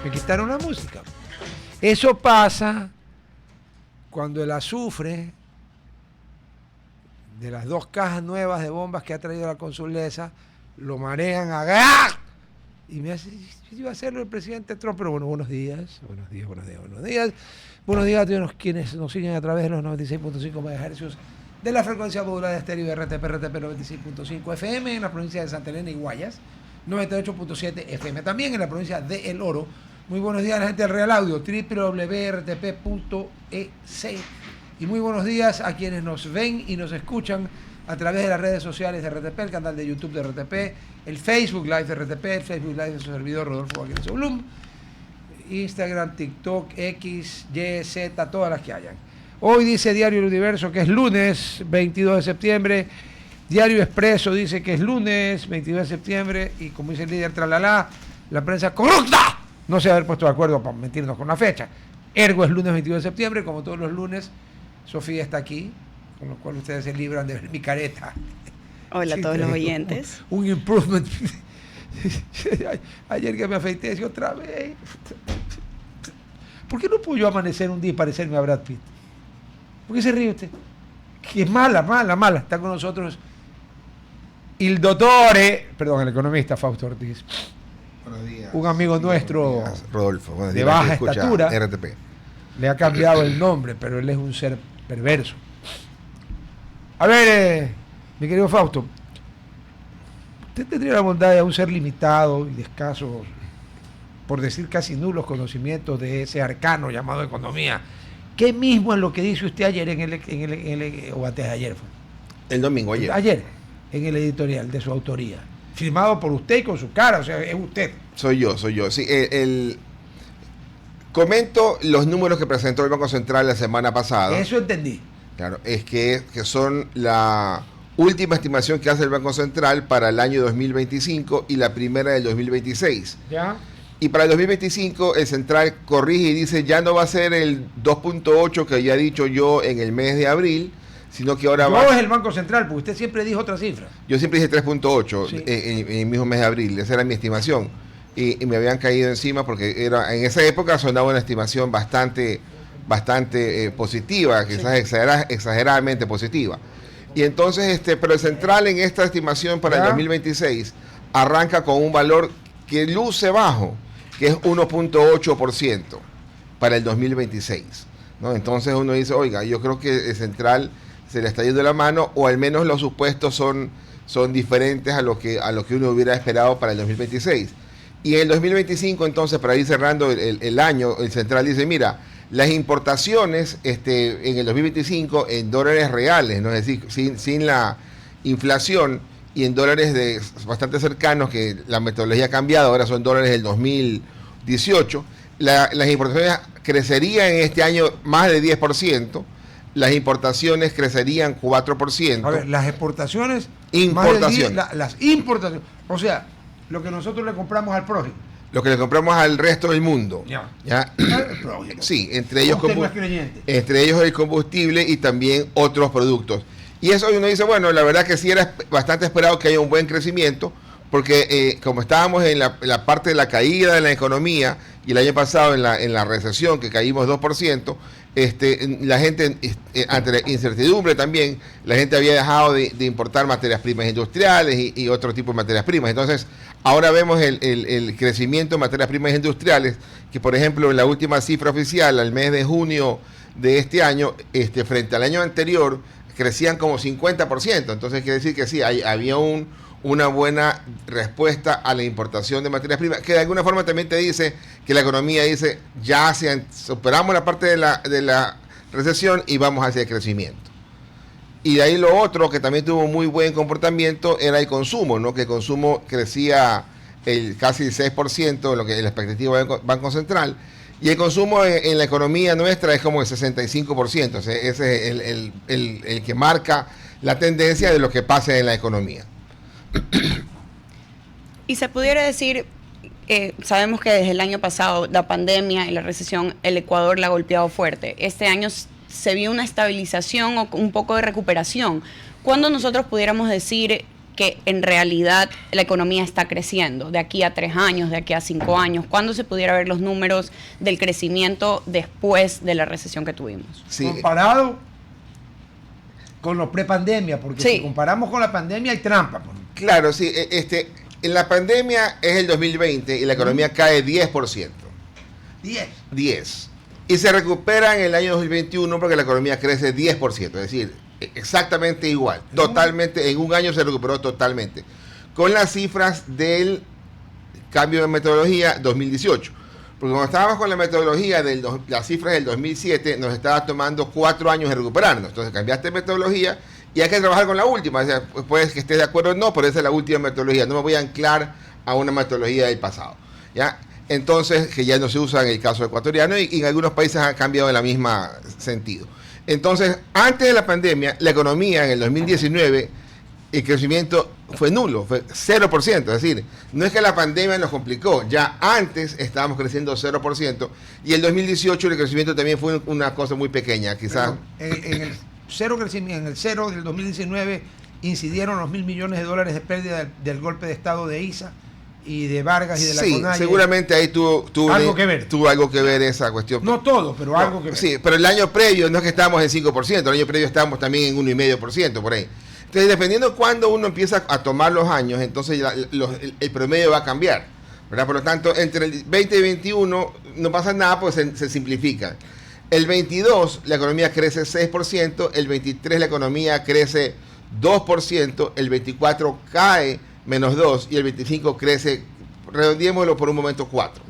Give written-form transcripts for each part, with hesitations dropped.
Me quitaron la música. Eso pasa cuando el azufre de las 2 cajas nuevas de bombas que ha traído la Consulesa lo marean a ¡ah! Y me hace, iba a hacerlo el presidente Trump, pero bueno, buenos días. Buenos días a todos quienes nos siguen a través de los 96.5 MHz de la frecuencia modulada de estéreo de RTP 96.5 FM en la provincia de Santa Elena y Guayas, 98.7 FM, también en la provincia de El Oro. Muy buenos días a la gente del Real Audio, www.rtp.es. Y muy buenos días a quienes nos ven y nos escuchan a través de las redes sociales de RTP, el canal de YouTube de RTP, el Facebook Live de RTP, el Facebook Live de su servidor Rodolfo Aguirre Blum, Instagram, TikTok, X, Y, Z, todas las que hayan. Hoy dice Diario El Universo que es lunes 22 de septiembre, Diario Expreso dice que es lunes 22 de septiembre y como dice el líder Tralala, la prensa corrupta no se va a haber puesto de acuerdo para mentirnos con la fecha. Ergo es lunes 22 de septiembre, como todos los lunes, Sofía está aquí, con lo cual ustedes se libran de ver mi careta. Hola a todos los oyentes. Un improvement. Ayer que me afeité, decía otra vez. ¿Por qué no puedo yo amanecer un día y parecerme a Brad Pitt? ¿Por qué se ríe usted? Que es mala. Está con nosotros el economista Fausto Ortiz. Buenos días. Un amigo nuestro, Rodolfo, buenos días, de baja estatura. RTP. Le ha cambiado el nombre, pero él es un ser perverso. A ver, mi querido Fausto, usted tendría la bondad de un ser limitado y de escasos, por decir casi nulos conocimientos de ese arcano llamado economía. ¿Qué mismo es lo que dice usted ayer o antes de ayer fue? El domingo, ayer. Ayer, en el editorial de su autoría. Firmado por usted y con su cara, o sea, es usted. Soy yo. Sí, comento los números que presentó el Banco Central la semana pasada. Eso entendí. Claro, es que son la última estimación que hace el Banco Central para el año 2025 y la primera del 2026. ¿Ya? Y para el 2025 el Central corrige y dice ya no va a ser el 2.8 que había dicho yo en el mes de abril, sino que ahora va... No es el Banco Central, porque usted siempre dijo otra cifra. Yo siempre dije 3.8 sí. en el mismo mes de abril, esa era mi estimación. Y me habían caído encima porque en esa época sonaba una estimación bastante positiva, quizás sí. Exageradamente positiva. Y entonces, pero el Central en esta estimación para el 2026 arranca con un valor que luce bajo, que es 1.8% para el 2026, ¿no? Entonces uno dice, oiga, yo creo que el Central se le está yendo la mano, o al menos los supuestos son diferentes a lo que uno hubiera esperado para el 2026. Y en el 2025, entonces, para ir cerrando el año, el Central dice, mira, las importaciones en el 2025 en dólares reales, ¿no? Es decir, sin la inflación y en dólares bastante cercanos, que la metodología ha cambiado, ahora son dólares del 2018, las importaciones crecerían en este año más de 10%, las importaciones crecerían 4%. A ver, las exportaciones... Importaciones. Las importaciones. O sea, lo que nosotros le compramos al prójimo. Lo que le compramos al resto del mundo. ¿Ya? Sí, entre ellos el combustible y también otros productos. Y eso uno dice, bueno, la verdad que sí era bastante esperado que haya un buen crecimiento, porque como estábamos en la parte de la caída de la economía, y el año pasado en la recesión, que caímos 2%, la gente, ante la incertidumbre también, la gente había dejado de importar materias primas industriales y otro tipo de materias primas. Entonces, ahora vemos el crecimiento de materias primas industriales, que por ejemplo en la última cifra oficial, al mes de junio de este año, frente al año anterior, crecían como 50%. Entonces quiere decir que sí, había una buena respuesta a la importación de materias primas, que de alguna forma también te dice que la economía dice, ya superamos la parte de la recesión y vamos hacia el crecimiento. Y de ahí lo otro que también tuvo muy buen comportamiento era el consumo, ¿no? Que el consumo crecía casi el 6%, lo que es la expectativa del Banco Central, y el consumo en la economía nuestra es como el 65%, o sea, ese es el que marca la tendencia de lo que pasa en la economía. Y se pudiera decir, sabemos que desde el año pasado la pandemia y la recesión, el Ecuador la ha golpeado fuerte. Este año se vio una estabilización o un poco de recuperación. ¿Cuándo nosotros pudiéramos decir que en realidad la economía está creciendo de aquí a 3 años, de aquí a 5 años? ¿Cuándo se pudiera ver los números del crecimiento después de la recesión que tuvimos? Sí. Comparado con los prepandemia, porque si comparamos con la pandemia hay trampa. Claro, sí. En la pandemia es el 2020 y la economía cae 10%. 10. Y se recupera en el año 2021 porque la economía crece 10%, es decir, exactamente igual, totalmente, en un año se recuperó totalmente, con las cifras del cambio de metodología 2018, porque cuando estábamos con la metodología de las cifras del 2007, nos estaba tomando 4 años de recuperarnos, entonces cambiaste metodología y hay que trabajar con la última, o sea, puedes que estés de acuerdo o no, pero esa es la última metodología, no me voy a anclar a una metodología del pasado, ¿ya? Entonces, que ya no se usa en el caso ecuatoriano y en algunos países ha cambiado en el mismo sentido. Entonces, antes de la pandemia, la economía en el 2019, el crecimiento fue nulo, fue 0%. Es decir, no es que la pandemia nos complicó, ya antes estábamos creciendo 0%, y el 2018 el crecimiento también fue una cosa muy pequeña, quizás. En el cero crecimiento, en el cero del 2019 incidieron los $1.000 millones de pérdida del golpe de Estado de ISA y de Vargas y de la CONAIE. Seguramente ahí tuvo algo que ver esa cuestión. No todo, pero algo que ver. Sí, pero el año previo no es que estábamos en 5%, el año previo estábamos también en 1,5% por ahí. Entonces, dependiendo de cuándo uno empieza a tomar los años, entonces el promedio va a cambiar, ¿verdad? Por lo tanto, entre el 20 y 21 no pasa nada, pues se simplifica. El 22 la economía crece 6%, el 23 la economía crece 2%, el 24 cae menos 2 y el 25 crece, redondeémoslo por un momento, 4.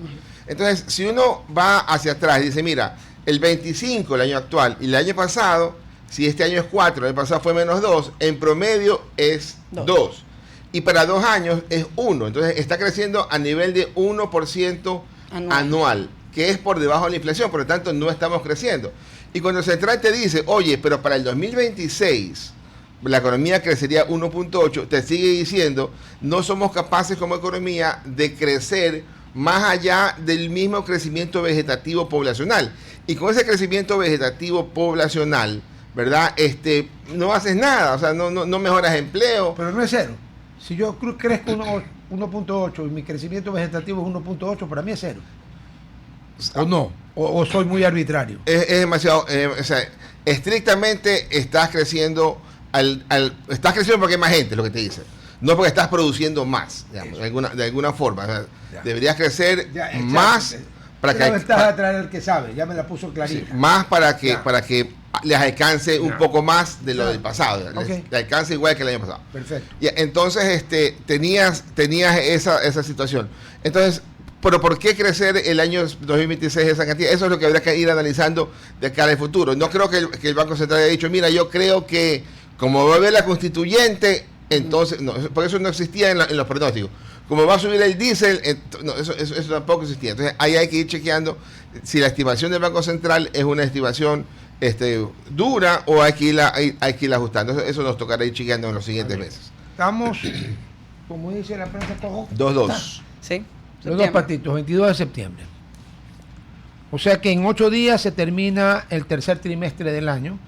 Entonces, si uno va hacia atrás y dice, mira, el 25, el año actual, y el año pasado, si este año es 4, el año pasado fue menos 2, en promedio es 2. Y para 2 años es 1. Entonces, está creciendo a nivel de 1% anual, que es por debajo de la inflación, por lo tanto, no estamos creciendo. Y cuando el Central te dice, oye, pero para el 2026... la economía crecería 1.8, te sigue diciendo, no somos capaces como economía de crecer más allá del mismo crecimiento vegetativo poblacional. Y con ese crecimiento vegetativo poblacional, ¿verdad? No haces nada, o sea, no mejoras empleo. Pero no es cero. Si yo crezco 1.8 y mi crecimiento vegetativo es 1.8, para mí es cero. ¿O no? ¿O soy muy arbitrario? Es demasiado, o sea, estrictamente estás creciendo... estás creciendo porque hay más gente, lo que te dice, no porque estás produciendo más, digamos, de alguna forma. O sea, deberías crecer más para que... La ventaja de traer el que sabe, ya me la puso clarita. Sí, más para que les alcance un poco más de lo del pasado, les alcance igual que el año pasado. Perfecto. Y entonces tenías esa situación. Entonces, pero ¿por qué crecer el año 2026 esa cantidad? Eso es lo que habría que ir analizando de cara al futuro. No creo que el Banco Central haya dicho, mira, yo creo que como va a haber la constituyente, entonces, no, por eso no existía en los pronósticos. Como va a subir el diésel, no, eso tampoco existía. Entonces, ahí hay que ir chequeando si la estimación del Banco Central es una estimación dura o hay que irla ajustando. Eso nos tocará ir chequeando en los siguientes meses. Estamos, como dice la prensa, 2-2. Sí. Los dos patitos, 22 de septiembre. O sea que en 8 días se termina el tercer trimestre del año.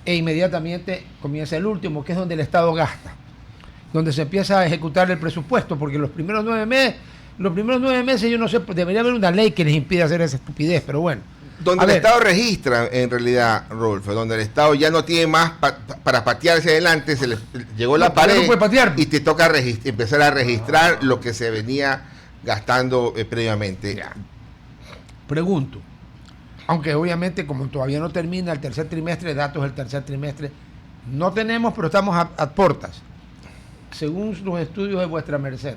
E inmediatamente comienza el último, que es donde el Estado gasta, donde se empieza a ejecutar el presupuesto, porque los primeros 9 meses, yo no sé, debería haber una ley que les impida hacer esa estupidez, pero bueno. Donde el Estado registra, en realidad, Rodolfo, donde el Estado ya no tiene más para patear hacia adelante, se le llegó la pared no puede patear, y te toca empezar a registrar lo que se venía gastando previamente. Ya. Pregunto. Aunque obviamente como todavía no termina el tercer trimestre, datos del tercer trimestre, no tenemos, pero estamos a portas. Según los estudios de vuestra merced,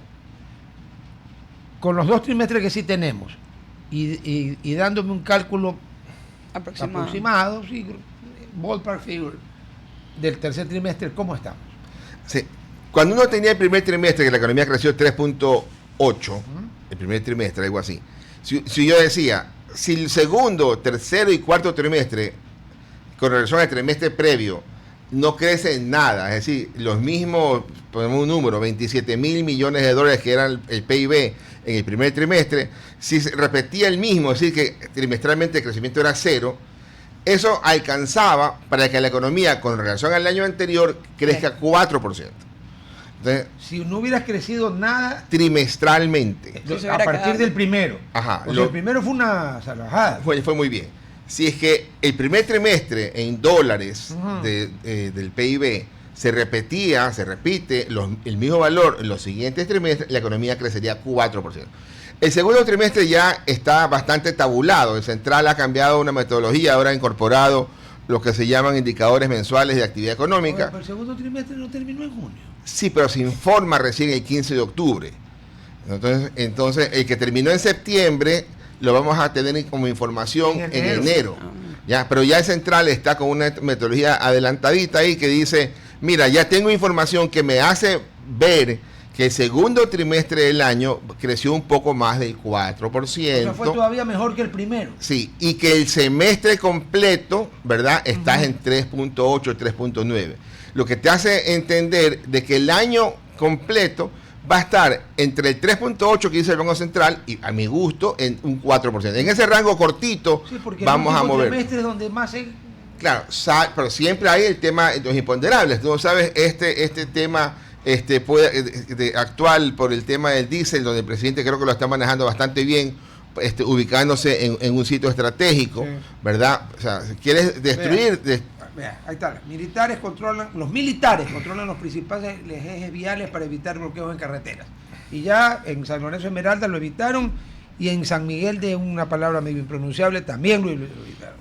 con los 2 trimestres que sí tenemos y dándome un cálculo aproximado, sí, ballpark figure, del tercer trimestre, ¿cómo estamos? Sí. Cuando uno tenía el primer trimestre, que la economía creció 3.8, el primer trimestre, algo así, si yo decía... si el segundo, tercero y cuarto trimestre, con relación al trimestre previo, no crece en nada, es decir, los mismos, ponemos un número, 27,000 millones de dólares que era el PIB en el primer trimestre, si se repetía el mismo, es decir, que trimestralmente el crecimiento era 0, Eso alcanzaba para que la economía con relación al año anterior crezca 4%. Entonces, si no hubieras crecido nada trimestralmente. a partir del primero. Ajá. El primero fue una salvajada. Fue muy bien. Si es que el primer trimestre en dólares del PIB se repite el mismo valor en los siguientes trimestres, la economía crecería 4%. El segundo trimestre ya está bastante tabulado. El Central ha cambiado una metodología, ahora ha incorporado lo que se llaman indicadores mensuales de actividad económica. Pero el segundo trimestre no terminó en junio. Sí, pero se informa recién el 15 de octubre. Entonces, el que terminó en septiembre lo vamos a tener como información en enero. ¿Ya? Pero ya el Central está con una metodología adelantadita ahí que dice, mira, ya tengo información que me hace ver que el segundo trimestre del año creció un poco más del 4%. O sea, fue todavía mejor que el primero. Sí, y que el semestre completo, ¿verdad? Está en 3.8, 3.9. Lo que te hace entender de que el año completo va a estar entre el 3.8 que dice el Banco Central y a mi gusto en un 4%. En ese rango cortito vamos a mover. El trimestre es donde más se... Claro, pero siempre hay el tema de los imponderables. Tú sabes, este tema actual por el tema del diésel, donde el presidente creo que lo está manejando bastante bien, ubicándose en un sitio estratégico, sí, ¿verdad? O sea, si quieres destruir... Vea, ahí está. Los militares controlan los principales ejes viales para evitar bloqueos en carreteras. Y ya en San Lorenzo Esmeralda lo evitaron, y en San Miguel, de una palabra medio impronunciable, también lo evitaron.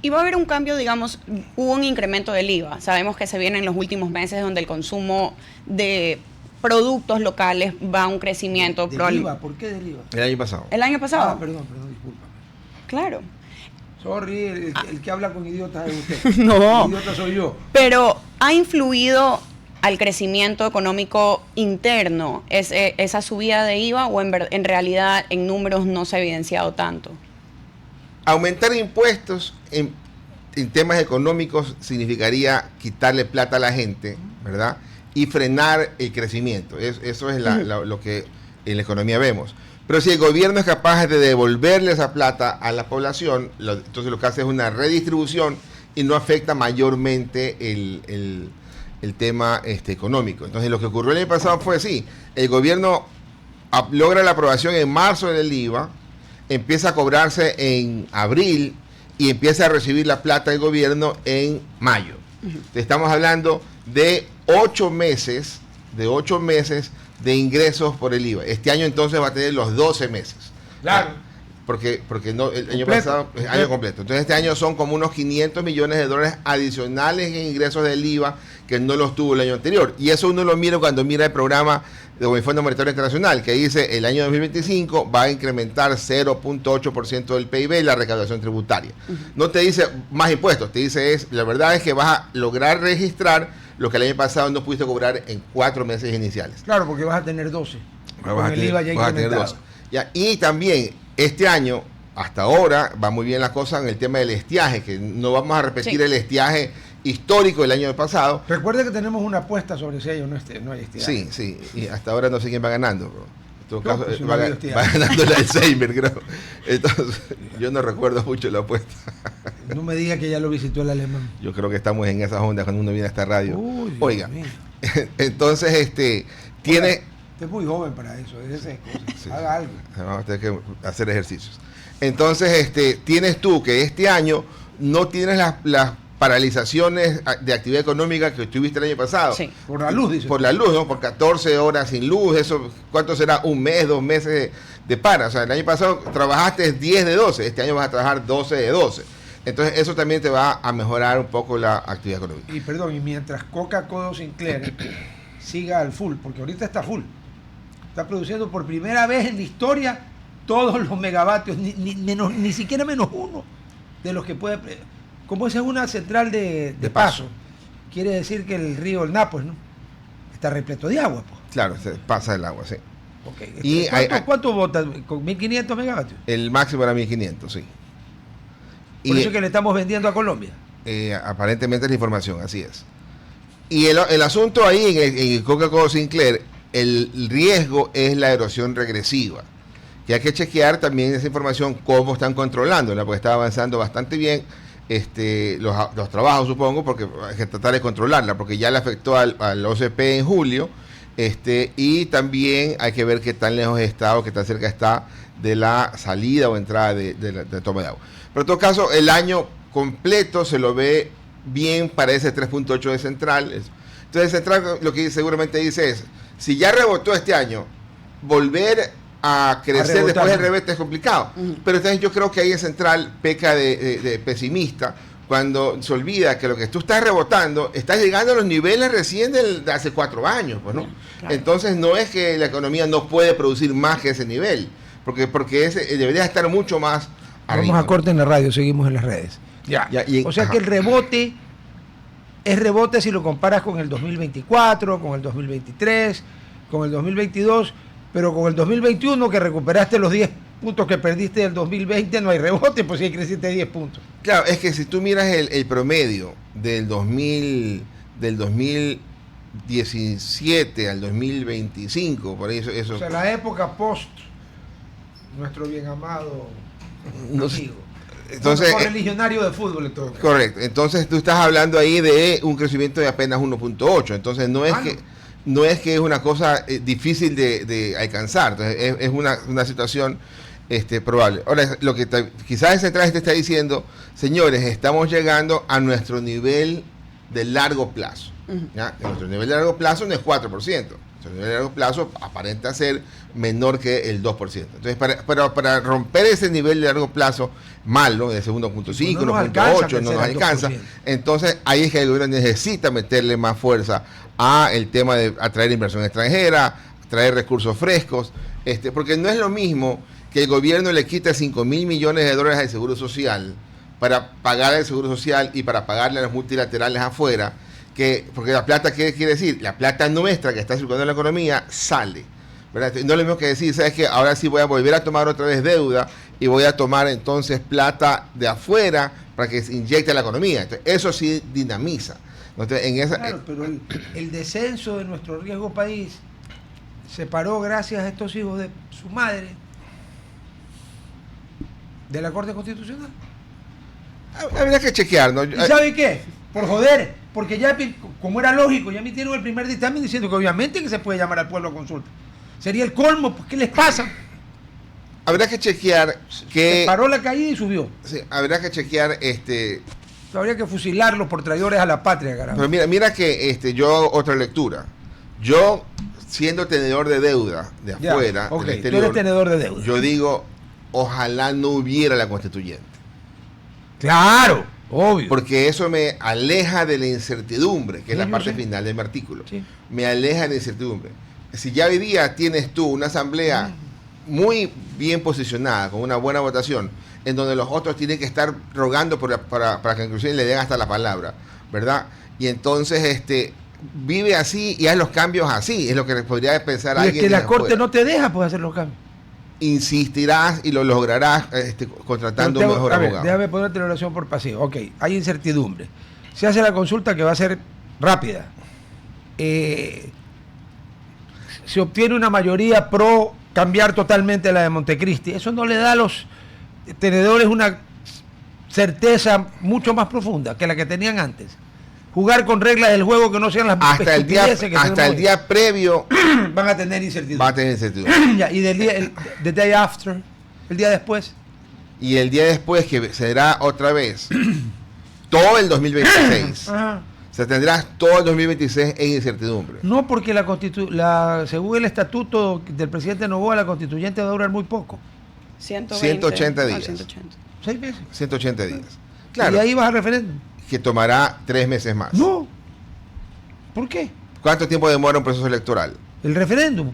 Y va a haber un cambio, digamos, hubo un incremento del IVA. Sabemos que se viene en los últimos meses donde el consumo de productos locales va a un crecimiento. ¿Del IVA? ¿Por qué del IVA? El año pasado. ¿El año pasado? Ah, perdón, disculpa. Claro. Sorry, el que habla con idiotas es usted. No. El idiota soy yo. Pero ¿ha influido al crecimiento económico interno esa subida de IVA o en realidad en números no se ha evidenciado tanto? Aumentar impuestos en temas económicos significaría quitarle plata a la gente, ¿verdad? Y frenar el crecimiento. Eso es lo que en la economía vemos. Pero si el gobierno es capaz de devolverle esa plata a la población, entonces lo que hace es una redistribución y no afecta mayormente el tema económico. Entonces lo que ocurrió el año pasado fue así. El gobierno logra la aprobación en marzo del IVA, empieza a cobrarse en abril y empieza a recibir la plata del gobierno en mayo. Estamos hablando de 8 meses de ingresos por el IVA. Este año entonces va a tener los 12 meses. Claro. Porque no, el año pasado es año completo. Entonces este año son como unos 500 millones de dólares adicionales en ingresos del IVA que no los tuvo el año anterior. Y eso uno lo mira cuando mira el programa del Fondo Monetario Internacional, que dice el año 2025 va a incrementar 0.8% del PIB la recaudación tributaria. No te dice más impuestos, te dice la verdad es que vas a lograr registrar lo que el año pasado no pudiste cobrar en 4 meses iniciales. Claro, porque vas a tener 12. Con el IVA ya incrementado. Y también este año, hasta ahora, va muy bien la cosa en el tema del estiaje, que no vamos a repetir el estiaje histórico del año pasado. Recuerde que tenemos una apuesta sobre si hay o no hay estiaje. Sí, y hasta ahora no sé quién va ganando. En todo caso, pues va ganando el Alzheimer, creo. Entonces, yo no recuerdo mucho la apuesta. No me diga que ya lo visitó el alemán. Yo creo que estamos en esas ondas cuando uno viene a esta radio. Uy, oiga, entonces, tiene... Usted es muy joven para eso, déjese cosas. Sí, haga algo. Vamos a tener que hacer ejercicios. Entonces, tienes tú que este año no tienes las paralizaciones de actividad económica que tuviste el año pasado. Sí. Por la luz, dice. Por la luz, ¿no? Por 14 horas sin luz, eso, ¿cuánto será? Un mes, 2 meses de para. O sea, el año pasado trabajaste 10 de 12, este año vas a trabajar 12 de 12. Entonces, eso también te va a mejorar un poco la actividad económica. Y mientras Coca-Cola Sinclair siga al full, porque ahorita está full, está produciendo por primera vez en la historia todos los megavatios, ni siquiera menos uno de los que puede. Como esa es una central de paso, quiere decir que el río, el Napo, ¿no? Está repleto de agua. Pues. Claro, se pasa el agua, sí. Okay. ¿Y ¿cuánto vota? ¿Con 1.500 megavatios? El máximo era 1.500, sí. Por eso es que le estamos vendiendo a Colombia. Aparentemente es la información, así es. Y el asunto ahí en el Coca-Cola Sinclair, el riesgo es la erosión regresiva. Que hay que chequear también esa información, cómo están controlándola, porque está avanzando bastante bien los trabajos, supongo, porque hay que tratar de controlarla, porque ya le afectó al OCP en julio, y también hay que ver qué tan lejos está o qué tan cerca está de la salida o entrada de toma de agua. Pero en todo caso, el año completo se lo ve bien para ese 3.8 de Central. Entonces Central lo que seguramente dice es, si ya rebotó este año, volver a crecer después del rebote es complicado. Pero entonces yo creo que ahí en Central peca de pesimista cuando se olvida que lo que tú estás rebotando está llegando a los niveles recién de hace 4 años, pues, ¿no? Claro. Entonces no es que la economía no puede producir más que ese nivel, porque ese debería estar mucho más arriba. Vamos a corte en la radio, seguimos en las redes. O sea que el rebote es rebote si lo comparas con el 2024, con el 2023, con el 2022, pero con el 2021 que recuperaste los 10 puntos que perdiste del 2020, no hay rebote, pues sí creciste 10 puntos. Claro, es que si tú miras el promedio del 2017 al 2025, por eso... O sea, la época post nuestro bien amado amigo. Entonces, religionario de fútbol en todo caso. Correcto. Entonces tú estás hablando ahí de un crecimiento de apenas 1.8. Entonces no es que es una cosa difícil de alcanzar. Entonces es una situación probable. Ahora, lo que quizás ese traje te está diciendo, señores, estamos llegando a nuestro nivel de largo plazo. ¿Ya? Nuestro nivel de largo plazo no es 4%. Nuestro nivel de largo plazo aparenta ser menor que el 2%. Entonces, para romper ese nivel de largo plazo malo, de ese 1.5, 1.8, no nos alcanza. Entonces, ahí es que el gobierno necesita meterle más fuerza a el tema de atraer inversión extranjera, traer recursos frescos, porque no es lo mismo que el gobierno le quite 5.000 millones de dólares al Seguro Social para pagar el Seguro Social y para pagarle a los multilaterales afuera, porque la plata, ¿qué quiere decir? La plata nuestra que está circulando en la economía sale, ¿verdad? No es lo mismo que decir, ¿sabes qué? Ahora sí voy a volver a tomar otra vez deuda y voy a tomar entonces plata de afuera para que se inyecte a la economía. Entonces, eso sí dinamiza. Entonces, claro, pero el descenso de nuestro riesgo país se paró gracias a estos hijos de su madre de la Corte Constitucional. Habría que chequear, ¿no? ¿Y sabe qué? Por joder, porque ya, como era lógico, ya emitieron el primer dictamen diciendo que obviamente que se puede llamar al pueblo a consulta. Sería el colmo, pues, ¿qué les pasa? Habrá que chequear que... Se paró la caída y subió. Sí, habrá que chequear Habría que fusilarlos por traidores a la patria, carajo. Pero mira que yo otra lectura. Yo, siendo tenedor de deuda de afuera, del exterior, tú eres tenedor de deuda. Yo digo, ojalá no hubiera la constituyente. Claro, obvio. Porque eso me aleja de la incertidumbre, que es la parte final de mi artículo. Sí. Me aleja de la incertidumbre. Si ya hoy día tienes tú una asamblea muy bien posicionada, con una buena votación, en donde los otros tienen que estar rogando para que inclusive le den hasta la palabra, ¿verdad? Y entonces vive así y haz los cambios así, es lo que podría pensar alguien. Es que la Corte no te deja hacer los cambios. Insistirás y lo lograrás contratando un mejor abogado. Déjame ponerte la oración por pasivo. Ok, hay incertidumbre. Se hace la consulta que va a ser rápida. Se obtiene una mayoría pro cambiar totalmente la de Montecristi. Eso no le da a los tenedores una certeza mucho más profunda que la que tenían antes. Jugar con reglas del juego que no sean las hasta el día previo van a tener incertidumbre. Va a tener incertidumbre. Ya, y the day after, el día después. Y el día después, que será otra vez todo el 2026. Ajá. Se tendrás todo el 2026 en incertidumbre. No, porque según el estatuto del presidente Noboa, la constituyente va a durar muy poco. 180 días. 180. 6 meses. 180 días. Claro. Y ahí vas al referéndum. Que tomará 3 meses más. No. ¿Por qué? ¿Cuánto tiempo demora un proceso electoral? El referéndum.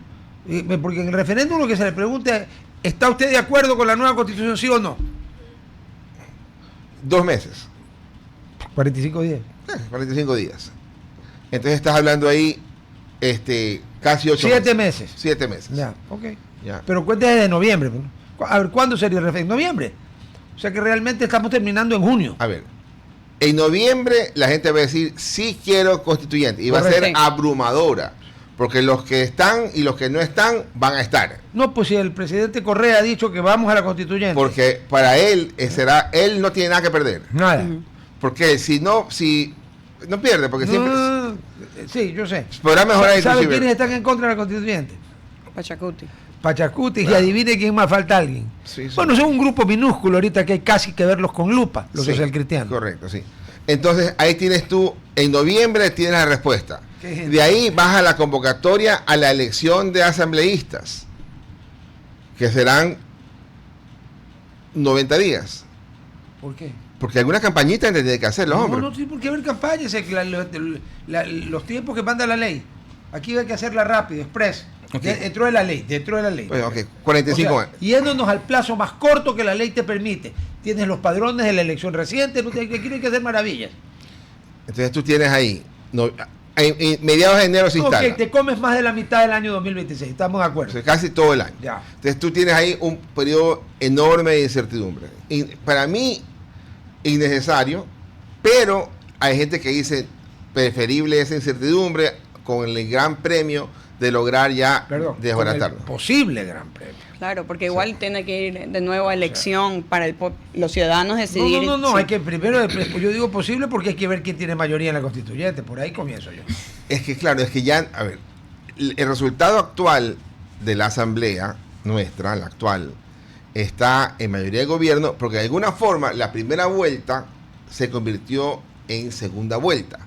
Porque en el referéndum lo que se le pregunta es, ¿está usted de acuerdo con la nueva constitución, sí o no? 2 meses. 45 días. 45 días. Entonces estás hablando ahí casi 8 7 meses. 7 meses. Ya, ok. Ya. Pero cuéntese de noviembre. A ver, ¿cuándo sería el referéndum? Noviembre. O sea que realmente estamos terminando en junio. A ver, en noviembre la gente va a decir, sí quiero constituyente. Y va a Correcto. ser abrumadora. porque los que están y los que no están van a estar. No, pues si el presidente Correa ha dicho que vamos a la constituyente. Porque para él él no tiene nada que perder. Nada. Porque si no pierde, porque siempre sí, yo sé. podrá mejorar. ¿Sabe quiénes están en contra de la constituyente? Pachacuti, y adivine quién más, falta alguien. Sí. Bueno, son un grupo minúsculo ahorita que hay casi que verlos con lupa, los socialcristianos. Correcto, sí. Entonces ahí tienes tú, en noviembre tienes la respuesta. Qué De ahí vas a la convocatoria a la elección de asambleístas, que serán 90 días. ¿Por qué? Porque alguna campañita tiene que hacer los hombres. No tiene por qué haber campañas, los tiempos que manda la ley. Aquí hay que hacerla rápido, express. Okay. Dentro de la ley. Bueno, ok, 45 años. Yéndonos al plazo más corto que la ley te permite. Tienes los padrones de la elección reciente, no tiene que hacer maravillas. Entonces tú tienes ahí, en mediados de enero se instala. Ok, te comes más de la mitad del año 2026, estamos de acuerdo. O sea, casi todo el año. Ya. Entonces tú tienes ahí un periodo enorme de incertidumbre. Y para mí, innecesario, pero hay gente que dice preferible esa incertidumbre con el gran premio de lograr ya desbaratarlo. Posible gran premio. Claro, porque igual tiene que ir de nuevo a elección para los ciudadanos decidir. No, hay que primero, yo digo posible porque hay que ver quién tiene mayoría en la constituyente, por ahí comienzo yo. Es que claro, es que ya, a ver, el resultado actual de la asamblea nuestra, la actual, está en mayoría de gobierno, porque de alguna forma la primera vuelta se convirtió en segunda vuelta,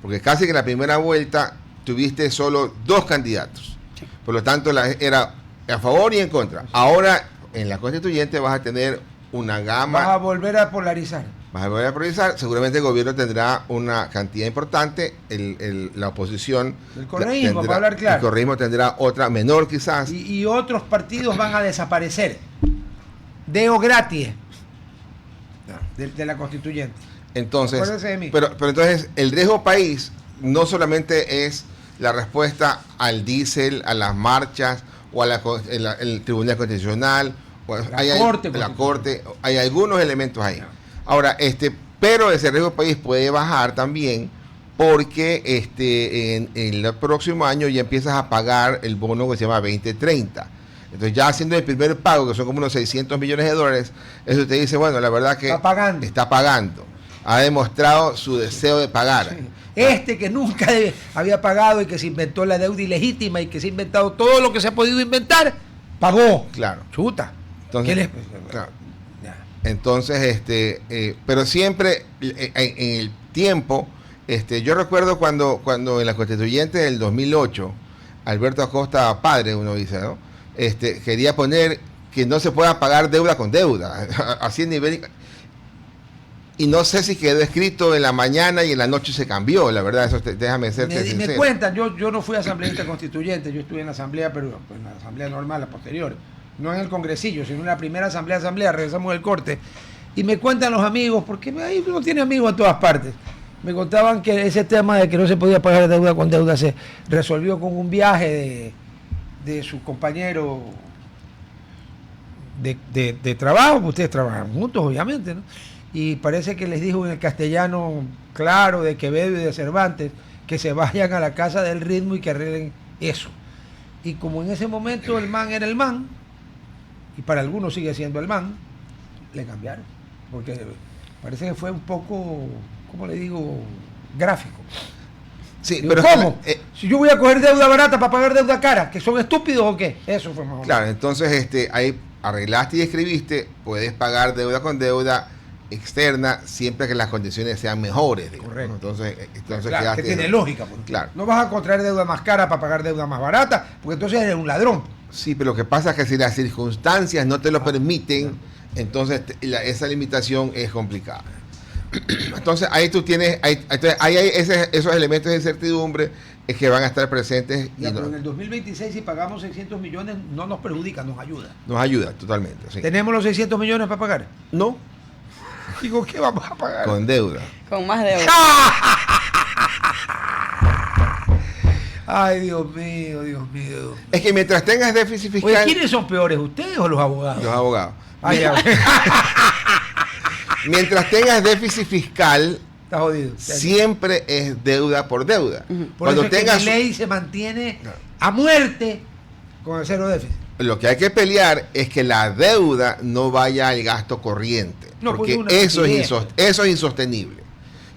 porque casi que en la primera vuelta tuviste solo 2 candidatos, por lo tanto era a favor y en contra. Ahora en la constituyente vas a tener una gama. Vas a volver a polarizar. Seguramente el gobierno tendrá una cantidad importante, la oposición. El correísmo, para hablar claro. El correísmo tendrá otra menor quizás. Y otros partidos van a desaparecer. Deo gratis de la constituyente. Entonces, Acuérdese de mí. pero entonces el riesgo país no solamente es la respuesta al diésel, a las marchas o a el Tribunal Constitucional, o la Corte, hay algunos elementos ahí. Ahora, pero ese riesgo país puede bajar también porque en el próximo año ya empiezas a pagar el bono que se llama 2030. Entonces ya haciendo el primer pago, que son como unos $600 millones, eso te dice, bueno, la verdad que está pagando. Ha demostrado su deseo de pagar. Sí. Que nunca había pagado y que se inventó la deuda ilegítima y que se ha inventado todo lo que se ha podido inventar, pagó. Claro. Chuta. Entonces, claro. Entonces, pero siempre en el tiempo, yo recuerdo cuando en la constituyente del 2008, Alberto Acosta, padre, uno dice, ¿no? Quería poner que no se pueda pagar deuda con deuda, así en nivel. Y no sé si quedó escrito en la mañana y en la noche se cambió, la verdad, eso déjame serte sincero. Me cuentan, yo no fui asambleísta constituyente, yo estuve en la asamblea, pero en la asamblea normal, la posterior, no en el congresillo, sino en la primera asamblea, regresamos del corte, y me cuentan los amigos, porque ahí uno tiene amigos en todas partes, me contaban que ese tema de que no se podía pagar deuda con deuda se resolvió con un viaje de su compañero de trabajo, ustedes trabajan juntos, obviamente, ¿no? Y parece que les dijo en el castellano claro de Quevedo y de Cervantes que se vayan a la casa del ritmo y que arreglen eso. Y como en ese momento el man era el man, y para algunos sigue siendo el man, le cambiaron. Porque parece que fue un poco, ¿cómo le digo?, gráfico. Sí, digo, pero ¿cómo? Si yo voy a coger deuda barata para pagar deuda cara, ¿que son estúpidos o qué? Eso fue mejor. Claro, entonces ahí arreglaste y escribiste, puedes pagar deuda con deuda externa siempre que las condiciones sean mejores. Correcto. Entonces claro, que tiene lógica. Claro. No vas a contraer deuda más cara para pagar deuda más barata, porque entonces eres un ladrón. Sí, pero lo que pasa es que si las circunstancias no te lo permiten, entonces esa limitación es complicada. Entonces ahí tú tienes, ahí hay esos elementos de incertidumbre que van a estar presentes. Pero en el 2026 si pagamos 600 millones no nos perjudica, nos ayuda. Nos ayuda totalmente. Sí. ¿Tenemos los 600 millones para pagar? No. Digo, ¿qué vamos a pagar? Con deuda. Con más deuda. Ay, Dios mío, Dios mío. Es que mientras tengas déficit fiscal... Oye, ¿quiénes son peores, ustedes o los abogados? Los abogados. Ay, Mientras tengas déficit fiscal, Está jodido. Siempre es deuda por deuda. Por eso es que la ley se mantiene a muerte con el cero déficit. Lo que hay que pelear es que la deuda no vaya al gasto corriente. No, porque pues eso es insostenible.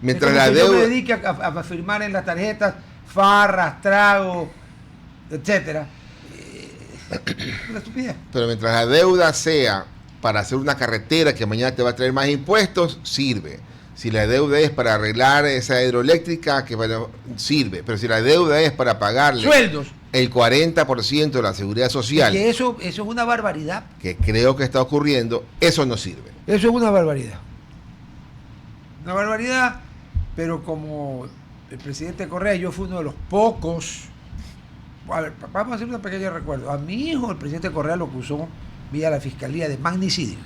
Mientras es la como si deuda... yo me dedique a firmar en las tarjetas farras, tragos, etcétera. Una estupidez. Pero mientras la deuda sea para hacer una carretera que mañana te va a traer más impuestos, sirve. Si la deuda es para arreglar esa hidroeléctrica, sirve. Pero si la deuda es para pagarle sueldos, el 40% de la seguridad social, que eso es una barbaridad. Que creo que está ocurriendo, eso no sirve. Eso es una barbaridad. Una barbaridad, pero como el presidente Correa, yo fui uno de los pocos. A ver, vamos a hacer un pequeño recuerdo. A mi hijo, el presidente Correa lo acusó vía la fiscalía de magnicidio.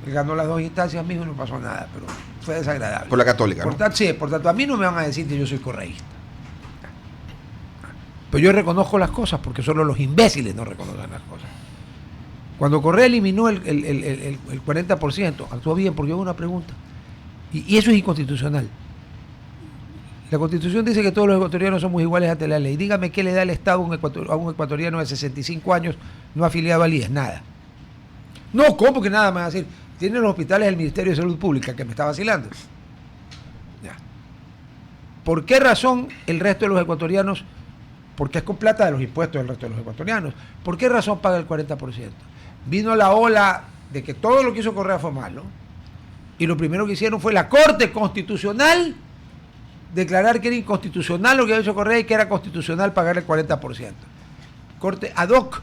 Él ganó las 2 instancias, a mi hijo no pasó nada, pero fue desagradable. Por la Católica, ¿no? Sí, por tanto, a mí no me van a decir que yo soy correísta. Pero yo reconozco las cosas porque solo los imbéciles no reconocen las cosas. Cuando Correa eliminó el 40%, actuó bien porque hubo una pregunta. Y eso es inconstitucional. La Constitución dice que todos los ecuatorianos somos iguales ante la ley. Dígame qué le da el Estado a un ecuatoriano de 65 años no afiliado al IES. Nada. No, ¿cómo que nada? Me va a decir, tienen los hospitales del Ministerio de Salud Pública, que me está vacilando. Ya. ¿Por qué razón el resto de los ecuatorianos, porque es con plata de los impuestos del resto de los ecuatorianos, por qué razón paga el 40%? Vino la ola de que todo lo que hizo Correa fue malo, y lo primero que hicieron fue la Corte Constitucional declarar que era inconstitucional lo que había hecho Correa y que era constitucional pagar el 40%. Corte ad hoc,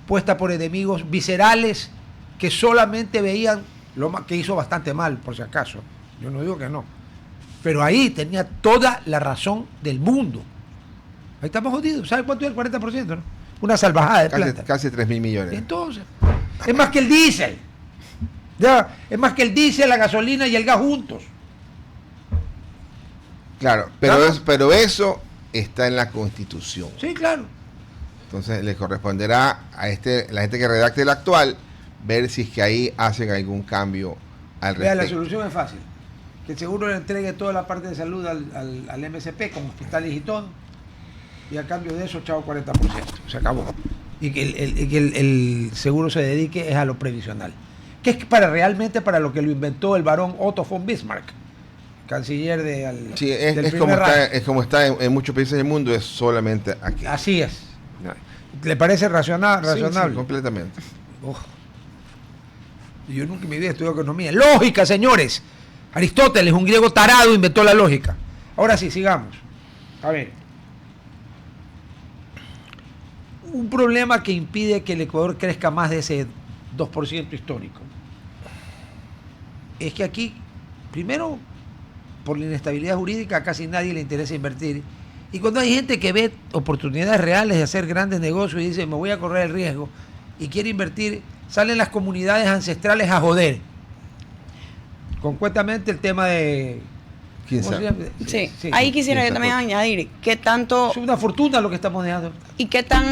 puesta por enemigos viscerales que solamente veían lo que hizo bastante mal, por si acaso. Yo no digo que no. Pero ahí tenía toda la razón del mundo. Ahí estamos jodidos. ¿Sabe cuánto es el 40%? ¿No? Una salvajada de plata. Casi 3.000 millones. Entonces, es más que el diésel. Ya, es más que el diésel, la gasolina y el gas juntos. Claro, pero eso está en la Constitución. Sí, claro. Entonces le corresponderá a la gente que redacte el actual ver si es que ahí hacen algún cambio al respecto. Vea, la solución es fácil. Que el seguro le entregue toda la parte de salud al MSP, con hospitales y todo, y a cambio de eso, chao, 40%. Se acabó. Y que el seguro se dedique es a lo previsional. Que es realmente para lo que lo inventó el barón Otto von Bismarck, canciller sí, es como está en muchos países del mundo, es solamente aquí. Así es. ¿Le parece razonable? Sí, completamente. Yo nunca en mi vida estudié economía. Lógica, señores. Aristóteles, un griego tarado, inventó la lógica. Ahora sí, sigamos. A ver. Un problema que impide que el Ecuador crezca más de ese 2% histórico es que aquí, primero, por la inestabilidad jurídica, a casi nadie le interesa invertir. Y cuando hay gente que ve oportunidades reales de hacer grandes negocios y dice, me voy a correr el riesgo y quiere invertir, salen las comunidades ancestrales a joder. Concretamente el tema de... Sí, ahí quisiera yo también añadir qué tanto... Es una fortuna lo que estamos dejando. Y qué tan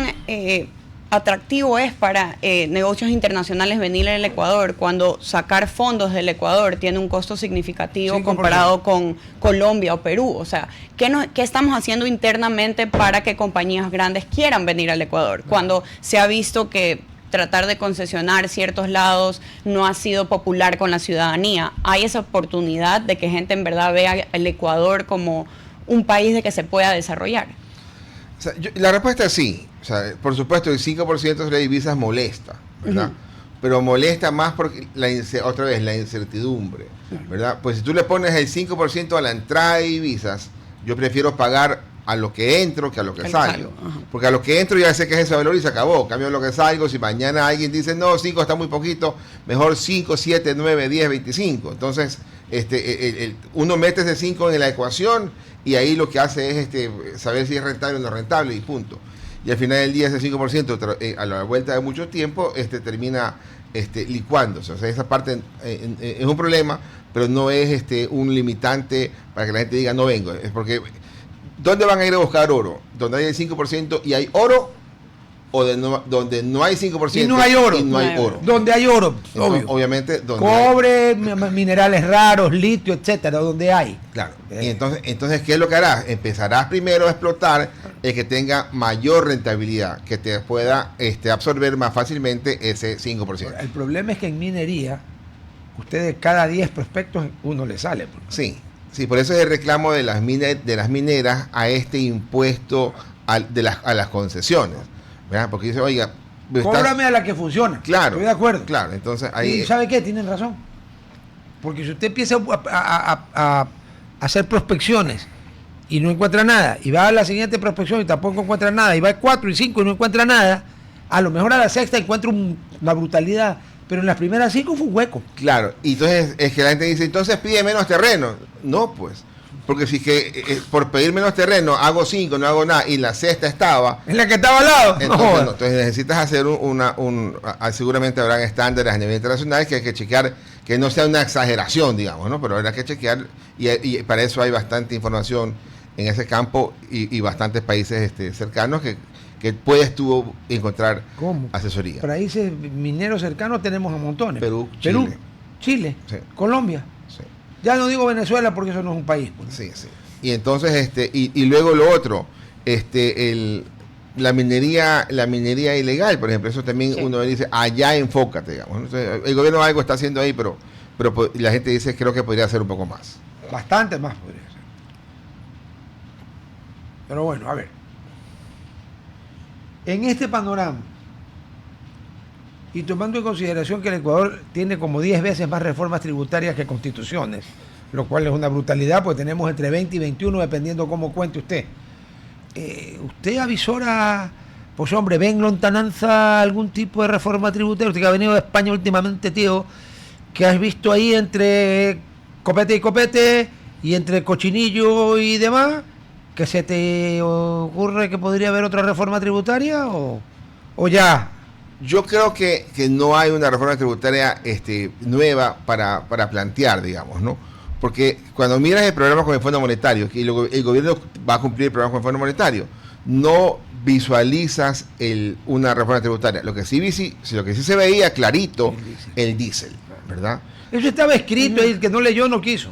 atractivo es para negocios internacionales venir al Ecuador cuando sacar fondos del Ecuador tiene un costo significativo 5%. Comparado con Colombia o Perú. O sea, ¿qué estamos haciendo internamente para que compañías grandes quieran venir al Ecuador? Cuando se ha visto que tratar de concesionar ciertos lados no ha sido popular con la ciudadanía. Hay esa oportunidad de que gente en verdad vea el Ecuador como un país de que se pueda desarrollar. O sea, la respuesta es sí. O sea, por supuesto, el 5% de las divisas molesta, ¿verdad? Pero molesta más porque, otra vez, la incertidumbre, ¿verdad? Pues si tú le pones el 5% a la entrada de divisas, yo prefiero pagar a lo que entro que a lo que salgo. Porque a lo que entro ya sé que es ese valor y se acabó. Cambio lo que salgo, si mañana alguien dice, no, 5 está muy poquito, mejor 5, 7, 9, 10, 25. Entonces, uno mete ese 5 en la ecuación y ahí lo que hace es saber si es rentable o no rentable y punto. Y al final del día ese 5%, a la vuelta de mucho tiempo, termina licuándose. O sea, esa parte es un problema, pero no es un limitante para que la gente diga no vengo. Es porque... ¿Dónde van a ir a buscar oro? Donde hay el 5% y hay oro o donde no hay 5% y no hay oro. Y no hay oro. Donde hay oro, Entonces, obvio. obviamente, donde cobre, minerales raros, litio, etcétera, donde hay. Claro. Y entonces, ¿qué es lo que harás? Empezarás primero a explotar el que tenga mayor rentabilidad, que te pueda absorber más fácilmente ese 5%. El problema es que en minería, ustedes cada 10 prospectos, uno le sale. Sí, por eso es el reclamo de las mineras a este impuesto a las concesiones. ¿Verdad? Porque dice, oiga, cóbrame a la que funciona. Claro. Estoy de acuerdo. Claro, entonces ahí. ¿Y sabe qué? Tienen razón. Porque si usted empieza a hacer prospecciones y no encuentra nada, y va a la siguiente prospección y tampoco encuentra nada, y va a 4 y 5 y no encuentra nada, a lo mejor a la sexta encuentra una brutalidad, pero en las primeras 5 fue un hueco. Claro, y entonces es que la gente dice, entonces pide menos terreno. No, pues. Porque si que por pedir menos terreno hago 5, no hago nada, y la sexta estaba. ¿Es la que estaba al lado? Entonces necesitas hacer seguramente habrán estándares a nivel internacional que hay que chequear, que no sea una exageración, digamos, ¿no? Pero habrá que chequear, y para eso hay bastante información en ese campo y bastantes países cercanos que puedes tú encontrar asesoría. Países mineros cercanos tenemos a montones. Perú, Chile, sí. Colombia. Sí. Ya no digo Venezuela porque eso no es un país. Pues. Sí. Y entonces, y luego lo otro, la minería ilegal, por ejemplo, eso también uno dice, allá enfócate, digamos. Entonces, el gobierno algo está haciendo ahí, pero la gente dice, creo que podría hacer un poco más. Bastante más podría ser. Pero bueno, a ver. En este panorama, y tomando en consideración que el Ecuador tiene como 10 veces más reformas tributarias que constituciones, lo cual es una brutalidad, pues tenemos entre 20 y 21, dependiendo cómo cuente usted. ¿Usted avisora, pues hombre, ven lontananza algún tipo de reforma tributaria? Usted que ha venido de España últimamente, tío, que has visto ahí entre copete y copete, y entre cochinillo y demás, que se te ocurre que podría haber otra reforma tributaria o ya. Yo creo que no hay una reforma tributaria nueva para plantear, digamos, ¿no? Porque cuando miras el programa con el Fondo Monetario, y el gobierno va a cumplir el programa con el Fondo Monetario, no visualizas una reforma tributaria. Lo que sí se veía clarito, el diésel, ¿verdad? Eso estaba escrito ahí, el que no leyó no quiso.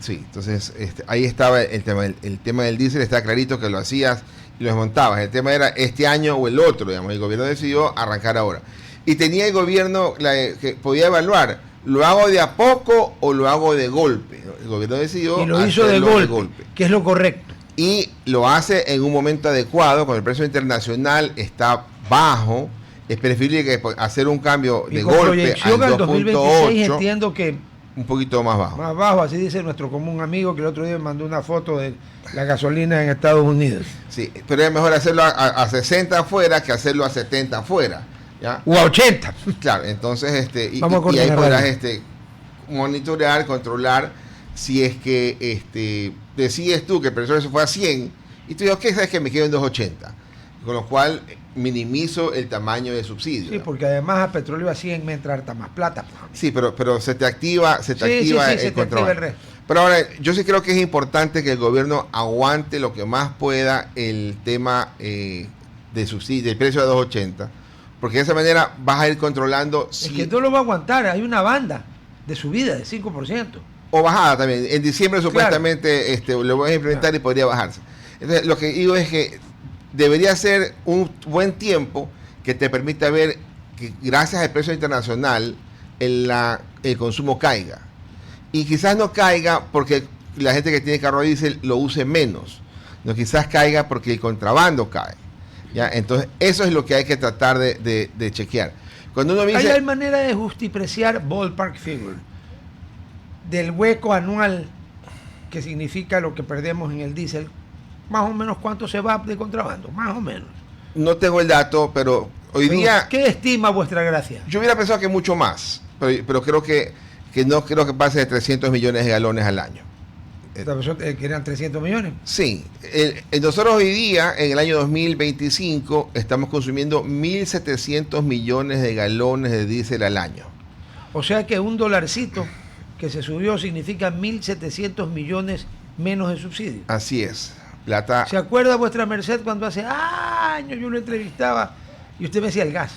Sí, entonces ahí estaba el tema. El tema del diésel está clarito que lo hacías y lo desmontabas. El tema era este año o el otro, digamos. El gobierno decidió arrancar ahora. Y tenía el gobierno que podía evaluar, ¿lo hago de a poco o lo hago de golpe? El gobierno decidió y lo hizo de golpe, que es lo correcto. Y lo hace en un momento adecuado, cuando el precio internacional está bajo. Es preferible que hacer un cambio de golpe al 2.8, entiendo que un poquito más bajo. Más bajo, así dice nuestro común amigo que el otro día me mandó una foto de la gasolina en Estados Unidos. Sí, pero es mejor hacerlo a 60 afuera que hacerlo a 70 afuera, ¿ya? O a 80. Claro, entonces y ahí podrás monitorear, controlar si es que decides tú que el precio se fue a 100 y tú dices, ¿qué sabes que me quedo en 280? Con lo cual minimizo el tamaño de subsidio. Sí, porque además a petróleo a 100 me entra harta más plata. Sí, pero se te activa el control. Pero ahora, yo sí creo que es importante que el gobierno aguante lo que más pueda el tema de subsidio, el precio de 2.80, porque de esa manera vas a ir controlando. Es que todo lo va a aguantar, hay una banda de subida de 5%. O bajada también. En diciembre supuestamente lo voy a implementar y podría bajarse. Entonces, lo que digo es que debería ser un buen tiempo que te permita ver que gracias al precio internacional el consumo caiga. Y quizás no caiga porque la gente que tiene carro diésel lo use menos. No, quizás caiga porque el contrabando cae. ¿Ya? Entonces, eso es lo que hay que tratar de chequear. Cuando uno dice, hay manera de justipreciar ballpark figure del hueco anual que significa lo que perdemos en el diésel. Más o menos cuánto se va de contrabando, más o menos. No tengo el dato, pero hoy día... ¿Qué estima vuestra gracia? Yo hubiera pensado que mucho más, pero creo que no creo que pase de 300 millones de galones al año. ¿Que eran 300 millones? Sí. Nosotros hoy día, en el año 2025, estamos consumiendo 1.700 millones de galones de diésel al año. O sea que $1 que se subió significa 1.700 millones menos de subsidio. Así es. Plata. ¿Se acuerda vuestra merced cuando hace años yo lo entrevistaba Y usted me decía el gas.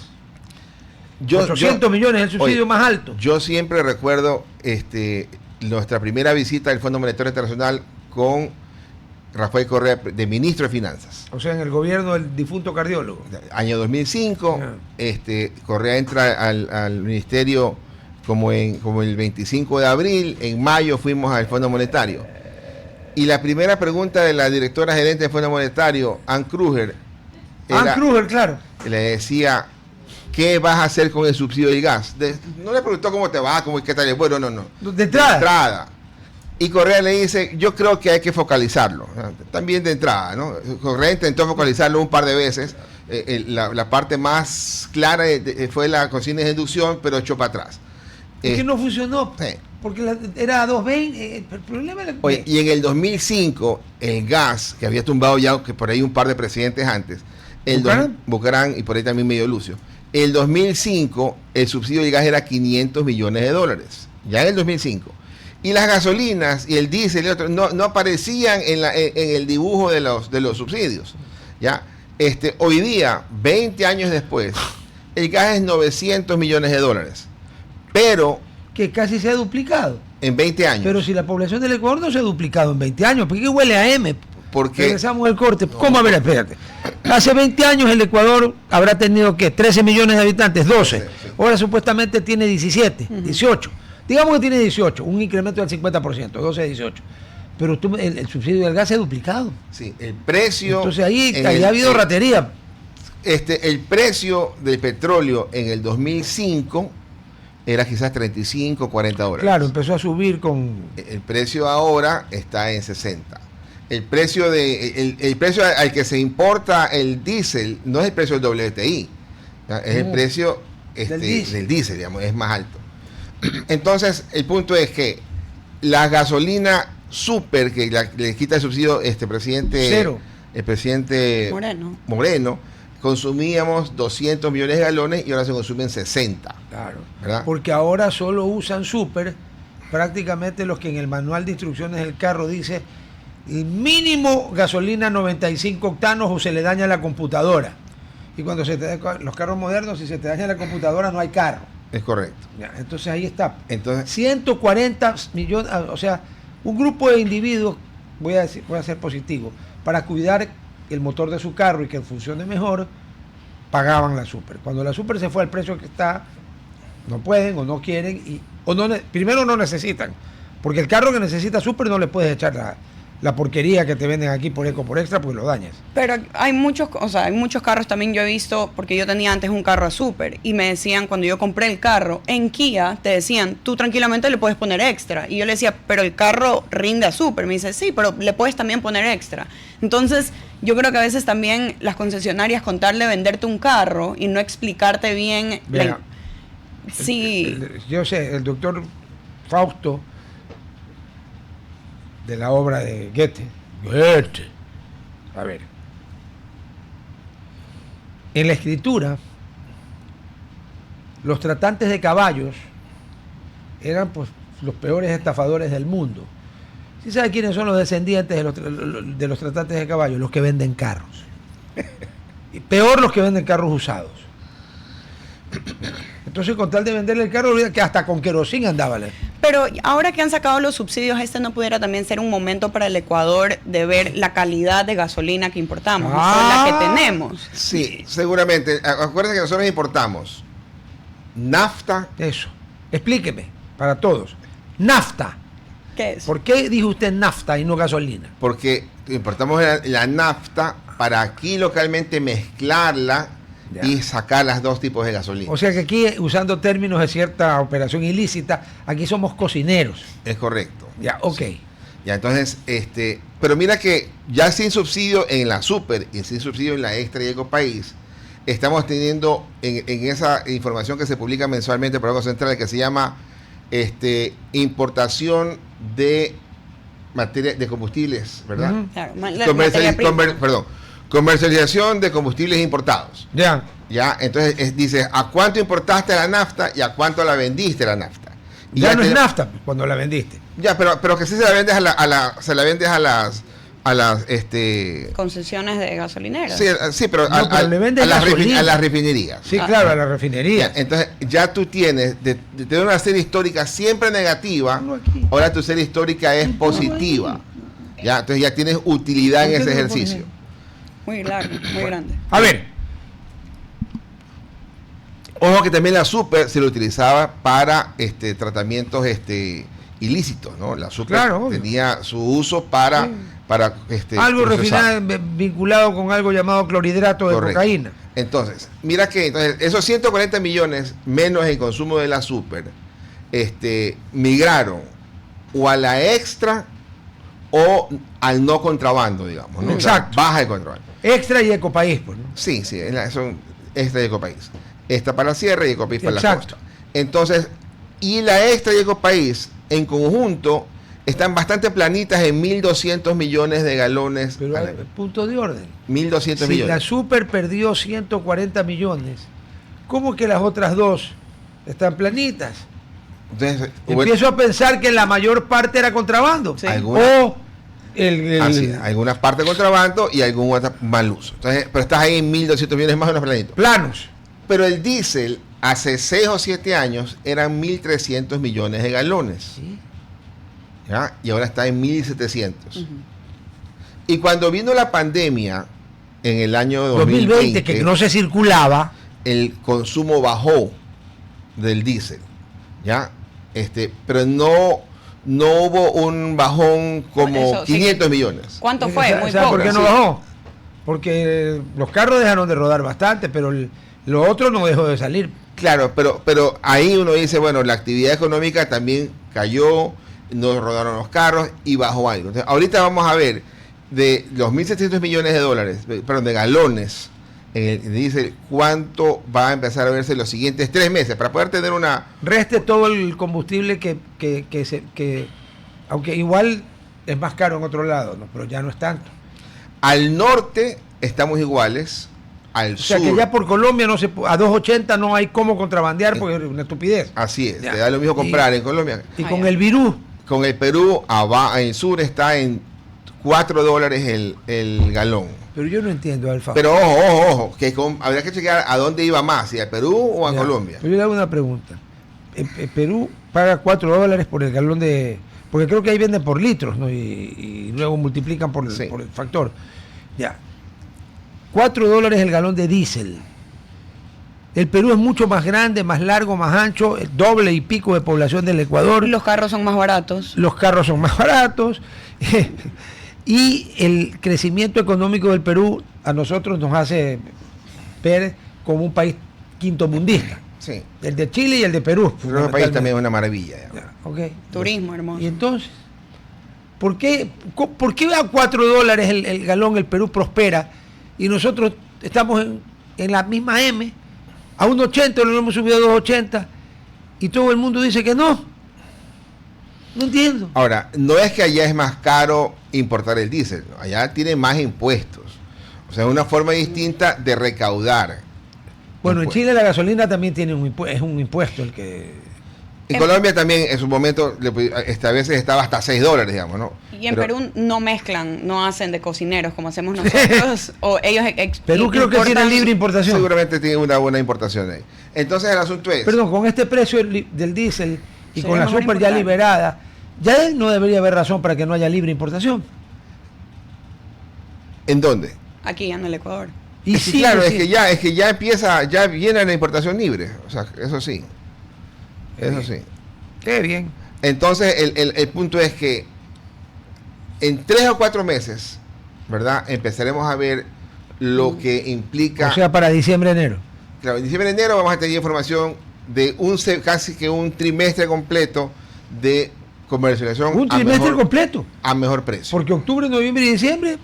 800 millones es el subsidio más alto. Yo siempre recuerdo nuestra primera visita del Fondo Monetario Internacional con Rafael Correa, de ministro de Finanzas. O sea, en el gobierno del difunto cardiólogo. Año 2005, Correa entra al ministerio como el 25 de abril. En mayo fuimos al Fondo Monetario. Y la primera pregunta de la directora gerente del Fondo Monetario, Ann Kruger, claro, le decía: ¿qué vas a hacer con el subsidio del gas? No le preguntó cómo te va, qué tal. Bueno, no. De entrada. Y Correa le dice: yo creo que hay que focalizarlo. También de entrada, ¿no? Correa intentó focalizarlo un par de veces. La parte más clara fue la cocina de inducción, pero echó para atrás. Es que no funcionó. Porque era 220. El problema era... Oye, y en el 2005, el gas, que había tumbado ya que por ahí un par de presidentes antes, Bucarán y por ahí también medio Lucio. El 2005, el subsidio del gas era $500 millones. Ya en el 2005. Y las gasolinas y el diésel y otros no aparecían en el dibujo de los subsidios. ¿Ya? Hoy día, 20 años después, el gas es $900 millones. Pero... que casi se ha duplicado. En 20 años. Pero si la población del Ecuador no se ha duplicado en 20 años, ¿por qué huele a M? Porque... regresamos al corte. ¿Cómo? A ver, espérate. Hace 20 años el Ecuador habrá tenido, ¿qué? 13 millones de habitantes, 12. Sí. Ahora supuestamente tiene 17, 18. Digamos que tiene 18, un incremento del 50%, 12 a 18. Pero el subsidio del gas se ha duplicado. Sí, el precio... Entonces ahí ha habido ratería. El precio del petróleo en el 2005 era quizás $35, $40. Claro, empezó a subir con... El precio ahora está en 60. El precio al que se importa el diésel no es el precio del WTI, es el precio del diésel, digamos, es más alto. Entonces, el punto es que la gasolina super que le quita el subsidio el presidente Moreno, consumíamos 200 millones de galones y ahora se consumen 60. Claro, ¿verdad? Porque ahora solo usan super prácticamente los que en el manual de instrucciones del carro dice el mínimo gasolina 95 octanos o se le daña la computadora. Y cuando los carros modernos, si se te daña la computadora no hay carro. Es correcto. Ya, entonces ahí está. Entonces, 140 millones, o sea, un grupo de individuos, voy a ser positivo, para cuidar el motor de su carro y que funcione mejor, pagaban la super. Cuando la super se fue al precio que está, no pueden o no quieren, primero no necesitan, porque el carro que necesita super no le puedes echar la porquería que te venden aquí por Eco por Extra, pues lo dañas. Pero hay muchos carros también, yo he visto, porque yo tenía antes un carro a super y me decían, cuando yo compré el carro, en Kia te decían, tú tranquilamente le puedes poner extra. Y yo le decía, pero el carro rinde a super. Me dice, sí, pero le puedes también poner extra. Entonces, yo creo que a veces también las concesionarias, con tal de venderte un carro y no explicarte bien... Yo sé, el doctor Fausto, de la obra de Goethe. A ver. En la escritura, los tratantes de caballos eran pues los peores estafadores del mundo. ¿Sí sabe quiénes son los descendientes de los tratantes de caballos? Los que venden carros. Y peor los que venden carros usados. Entonces, con tal de venderle el carro, que hasta con querosín andaba. Pero ahora que han sacado los subsidios, ¿no pudiera también ser un momento para el Ecuador de ver la calidad de gasolina que importamos? La que tenemos. Sí, seguramente. Acuérdense que nosotros importamos nafta. Eso. Explíqueme, para todos. Nafta. ¿Qué es? ¿Por qué dijo usted nafta y no gasolina? Porque importamos la nafta para aquí localmente mezclarla y sacar los dos tipos de gasolina. O sea que aquí, usando términos de cierta operación ilícita, aquí somos cocineros. Es correcto. Ya, ok. Sí. Ya, entonces, pero mira que ya sin subsidio en la super y sin subsidio en la extra y Ecopaís, estamos teniendo en esa información que se publica mensualmente por Banco Central, que se llama importación de materia de combustibles, ¿verdad? Claro, comercialización de combustibles importados. Ya. Ya, entonces dice, ¿a cuánto importaste la nafta y a cuánto la vendiste la nafta? Y ya no es nafta cuando la vendiste. Ya, pero que sí se la vendes se la vendes a las a las concesiones de gasolineras. Sí, pero, pero le venden a las refinerías. Sí, claro, a la refinería. Entonces ya tú tienes de tener una serie histórica siempre negativa, ahora tu serie histórica es positiva. Ya, entonces ya tienes utilidad en ese ejercicio. Muy largo, muy grande. A ver, ojo que también la super se lo utilizaba para tratamientos ilícitos, ¿no? La super tenía su uso para algo refinado vinculado con algo llamado clorhidrato de cocaína. Entonces, mira que esos 140 millones menos en consumo de la super migraron o a la extra o al no contrabando, digamos, ¿no? Exacto. O sea, baja de contrabando. Extra y Ecopaís, pues, ¿no? Sí, son extra y Ecopaís. Esta para la sierra y Ecopaís para la costa. Entonces, y la extra y Ecopaís en conjunto están bastante planitas en 1.200 millones de galones. Pero hay punto de orden. 1.200 millones. Si la super perdió 140 millones, ¿cómo que las otras dos están planitas? Entonces, empiezo a pensar que la mayor parte era contrabando. Sí. O alguna parte contrabando y algún otro mal uso. Entonces, pero estás ahí en 1.200 millones más o menos planitos. Planos. Pero el diésel hace 6 o 7 años eran 1.300 millones de galones. Sí. ¿Ya? Y ahora está en 1.700. Y cuando vino la pandemia en el año 2020, que no se circulaba, el consumo bajó del diésel. ¿Ya? Pero no hubo un bajón como eso, 500 millones. ¿Cuánto fue? Muy poco. ¿Por qué no sí. bajó? Porque los carros dejaron de rodar bastante, pero lo otro no dejó de salir. Claro, pero ahí uno dice, bueno, la actividad económica también cayó, no rodaron los carros y bajó algo. Entonces, ahorita vamos a ver de los 1.700 millones de galones en el diésel, cuánto va a empezar a verse en los siguientes 3 meses para poder tener una... Reste todo el combustible que aunque igual es más caro en otro lado, ¿no? Pero ya no es tanto. Al norte estamos iguales, al sur... O sea que ya por Colombia a 2.80 no hay cómo contrabandear porque es una estupidez. Así es, te da lo mismo comprar en Colombia. Y con el Virú. Con el Perú, en el sur está en $4 el galón. Pero yo no entiendo, Alfa. Pero ojo, que habría que chequear a dónde iba más, si a Perú o a Colombia. Pero yo le hago una pregunta. Perú paga $4 por el galón de... Porque creo que ahí venden por litros, ¿no? Y luego multiplican por el factor. Ya. $4 el galón de diésel. El Perú es mucho más grande, más largo, más ancho, el doble y pico de población del Ecuador. Los carros son más baratos. Y el crecimiento económico del Perú a nosotros nos hace ver como un país quintomundista. Sí. El de Chile y el de Perú. Nuestro país también es una maravilla. Okay. Turismo hermoso. Y entonces, ¿por qué a $4 el galón el Perú prospera y nosotros estamos en la misma M? A 1.80 lo hemos subido a 2.80 y todo el mundo dice que no. No entiendo. Ahora, no es que allá es más caro importar el diésel, ¿no? Allá tiene más impuestos. O sea, es una forma distinta de recaudar. Bueno, en Chile la gasolina también tiene es un impuesto el que... En Colombia también en su momento a veces estaba hasta $6, digamos, ¿no? Y en Perú no mezclan, no hacen de cocineros como hacemos nosotros. O ellos Perú creo que tiene libre importación. Seguramente tiene una buena importación ahí. Entonces el asunto es... Perdón, con este precio del diésel y con la super ya liberada, ya no debería haber razón para que no haya libre importación. ¿En dónde? Aquí en el Ecuador. Y sí, claro, es que ya viene la importación libre. O sea, eso sí. Eso sí. Qué bien. Entonces, el punto es que en 3 o 4 meses, ¿verdad? Empezaremos a ver lo que implica... O sea, para diciembre, enero. Claro, en diciembre, enero vamos a tener información de casi que un trimestre completo de comercialización. Un trimestre completo. A mejor precio. Porque octubre, noviembre y diciembre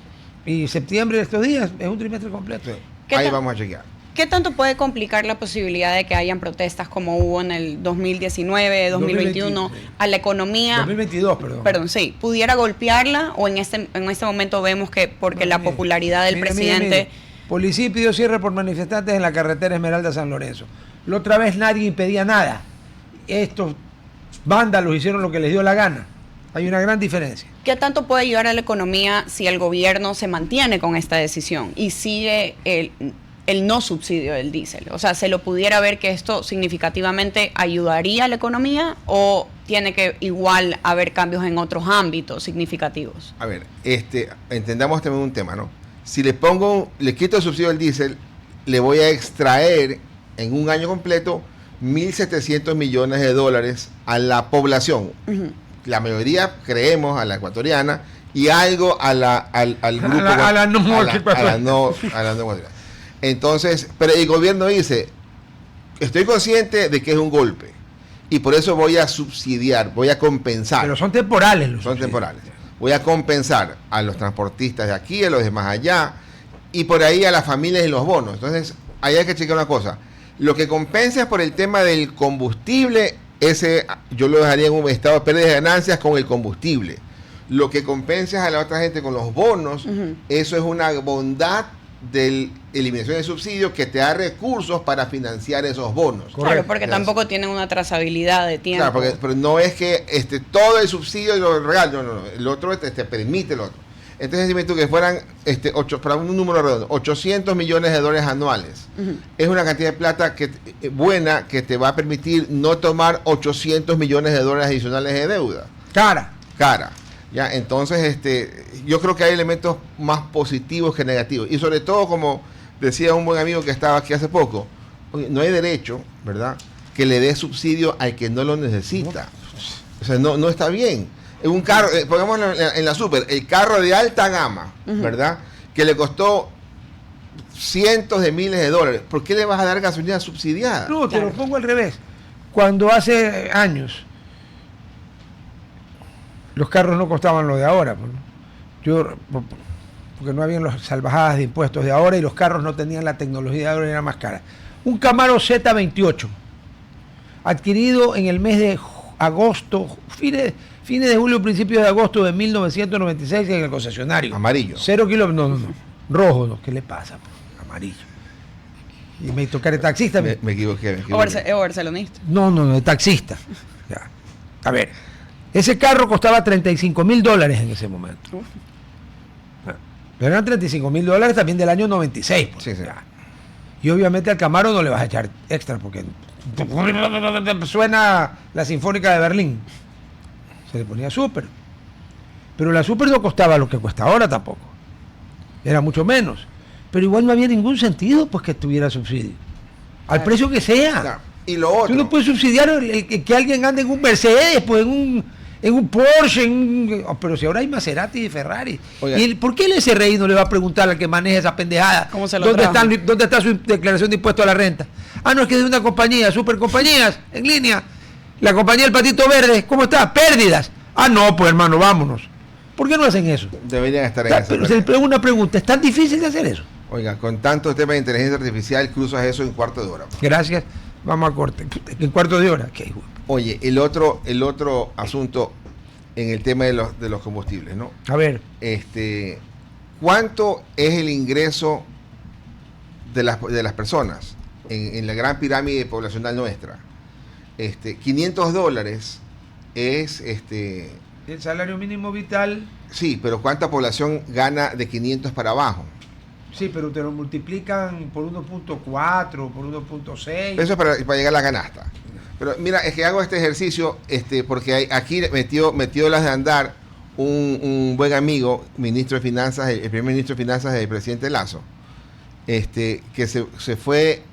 y septiembre de estos días es un trimestre completo. Ahí vamos a chequear. ¿Qué tanto puede complicar la posibilidad de que hayan protestas como hubo en el 2019, 2021 a la economía? 2022, perdón. Perdón, sí. ¿Pudiera golpearla o en este momento vemos que porque la popularidad del presidente... Policía pidió cierre por manifestantes en la carretera Esmeralda-San Lorenzo. La otra vez nadie impedía nada. Estos vándalos hicieron lo que les dio la gana. Hay una gran diferencia. ¿Qué tanto puede ayudar a la economía si el gobierno se mantiene con esta decisión y sigue el no subsidio del diésel? O sea, ¿se lo pudiera ver que esto significativamente ayudaría a la economía o tiene que igual haber cambios en otros ámbitos significativos? A ver, entendamos también un tema, ¿no? Si le quito el subsidio del diésel, le voy a extraer en un año completo 1.700 millones de dólares a la población. Uh-huh. La mayoría creemos a la ecuatoriana y algo al grupo a la no ecuatoriana. Entonces, pero el gobierno dice, estoy consciente de que es un golpe y por eso voy a subsidiar, voy a compensar. Pero son temporales los subsidios. Son temporales. Voy a compensar a los transportistas de aquí, a los de más allá y por ahí a las familias y los bonos. Entonces, ahí hay que checar una cosa. Lo que compensa es por el tema del combustible. Ese yo lo dejaría en un estado de pérdida de ganancias con el combustible. Lo que compensas a la otra gente con los bonos, uh-huh. Eso es una bondad de eliminación de subsidios que te da recursos para financiar esos bonos. Claro, porque tampoco tienen una trazabilidad de tiempo. Claro, pero no es que todo el subsidio lo regalo, no. El otro te permite el otro. Entonces dime tú que fueran para un número redondo, 800 millones de dólares anuales. Uh-huh. Es una cantidad de plata buena que te va a permitir no tomar 800 millones de dólares adicionales de deuda. Cara. Ya, entonces yo creo que hay elementos más positivos que negativos. Y sobre todo, como decía un buen amigo que estaba aquí hace poco, no hay derecho, ¿verdad?, que le dé subsidio al que no lo necesita. O sea, no está bien. Un carro, pongámoslo en la super, el carro de alta gama, uh-huh. ¿verdad?, que le costó cientos de miles de dólares. ¿Por qué le vas a dar gasolina subsidiada? No, te lo pongo al revés. Cuando hace años los carros no costaban lo de ahora, porque no habían las salvajadas de impuestos de ahora y los carros no tenían la tecnología de ahora y era más cara. Un Camaro Z28, adquirido en el mes de agosto, fines de julio, principios de agosto de 1996 en el concesionario. Amarillo. 0 kilómetros, no. Rojo, no. ¿Qué le pasa? Amarillo. Y me tocaré taxista. Me equivoqué. ¿O barcelonista? No, de taxista. Ya. A ver, ese carro costaba $35,000 en ese momento. Pero eran $35,000 también del año 96. Pues, sí. Y obviamente al Camaro no le vas a echar extra porque suena la Sinfónica de Berlín. Se le ponía Super. Pero la Super no costaba lo que cuesta ahora tampoco. Era mucho menos. Pero igual no había ningún sentido pues que tuviera subsidio. Al precio que sea. Claro. Y lo otro. Tú no puedes subsidiar que alguien ande en un Mercedes, pues en un Porsche, pero si ahora hay Maserati y Ferrari. ¿Y por qué el SRI no le va a preguntar al que maneja esa pendejada dónde está su declaración de impuesto a la renta? No, es que es de una compañía, supercompañías, en línea. La compañía del Patito Verde, ¿cómo está? Pérdidas. No, pues hermano, vámonos. ¿Por qué no hacen eso? Deberían estar en esa. Pero se le una pregunta, ¿es tan difícil de hacer eso? Oiga, con tantos temas de inteligencia artificial, cruzas eso en cuarto de hora. Gracias. Vamos a corte. En cuarto de hora. ¿Qué? Oye, el otro asunto en el tema de los combustibles, ¿no? A ver. ¿Cuánto es el ingreso de las personas en la gran pirámide poblacional nuestra? $500 es el salario mínimo vital. Sí, pero ¿cuánta población gana de 500 para abajo? Sí, pero te lo multiplican por 1.4, por 1.6. Eso es para llegar a la canasta. Pero mira, es que hago este ejercicio porque aquí metió las de andar un buen amigo, ministro de Finanzas, el primer ministro de Finanzas del presidente Lazo, que se fue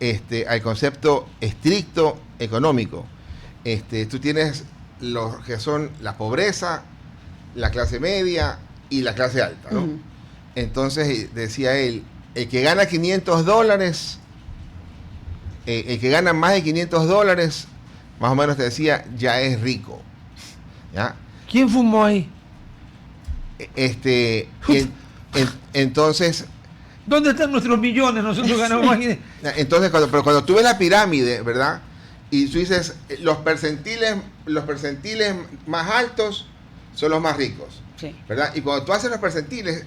al concepto estricto económico. Tú tienes lo que son la pobreza, la clase media y la clase alta, ¿no? Uh-huh. Entonces decía él, el que gana $500, el que gana más de $500, más o menos te decía, ya es rico. ¿Ya? ¿Quién fumó ahí? Entonces, ¿dónde están nuestros millones? Nosotros ganamos más. Entonces, cuando tú ves la pirámide, ¿verdad? Y tú dices, los percentiles más altos son los más ricos, sí, ¿verdad? Y cuando tú haces los percentiles,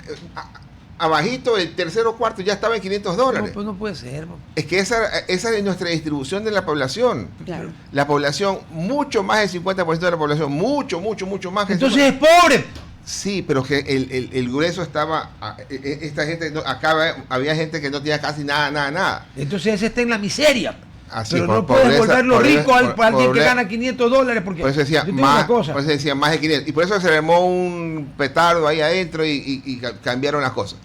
abajito, el tercero o cuarto ya estaba en $500. No, pues no puede ser. Es que esa es nuestra distribución de la población. Claro. La población, mucho más del 50% de la población, mucho más. Entonces es pobre. Sí, pero que el grueso estaba, esta gente, había gente que no tenía casi nada. Entonces ese está en la miseria. Así, pero no puedes volverlo rico a alguien que gana $500 porque por eso decía más de 500 y por eso se armó un petardo ahí adentro y cambiaron las cosas.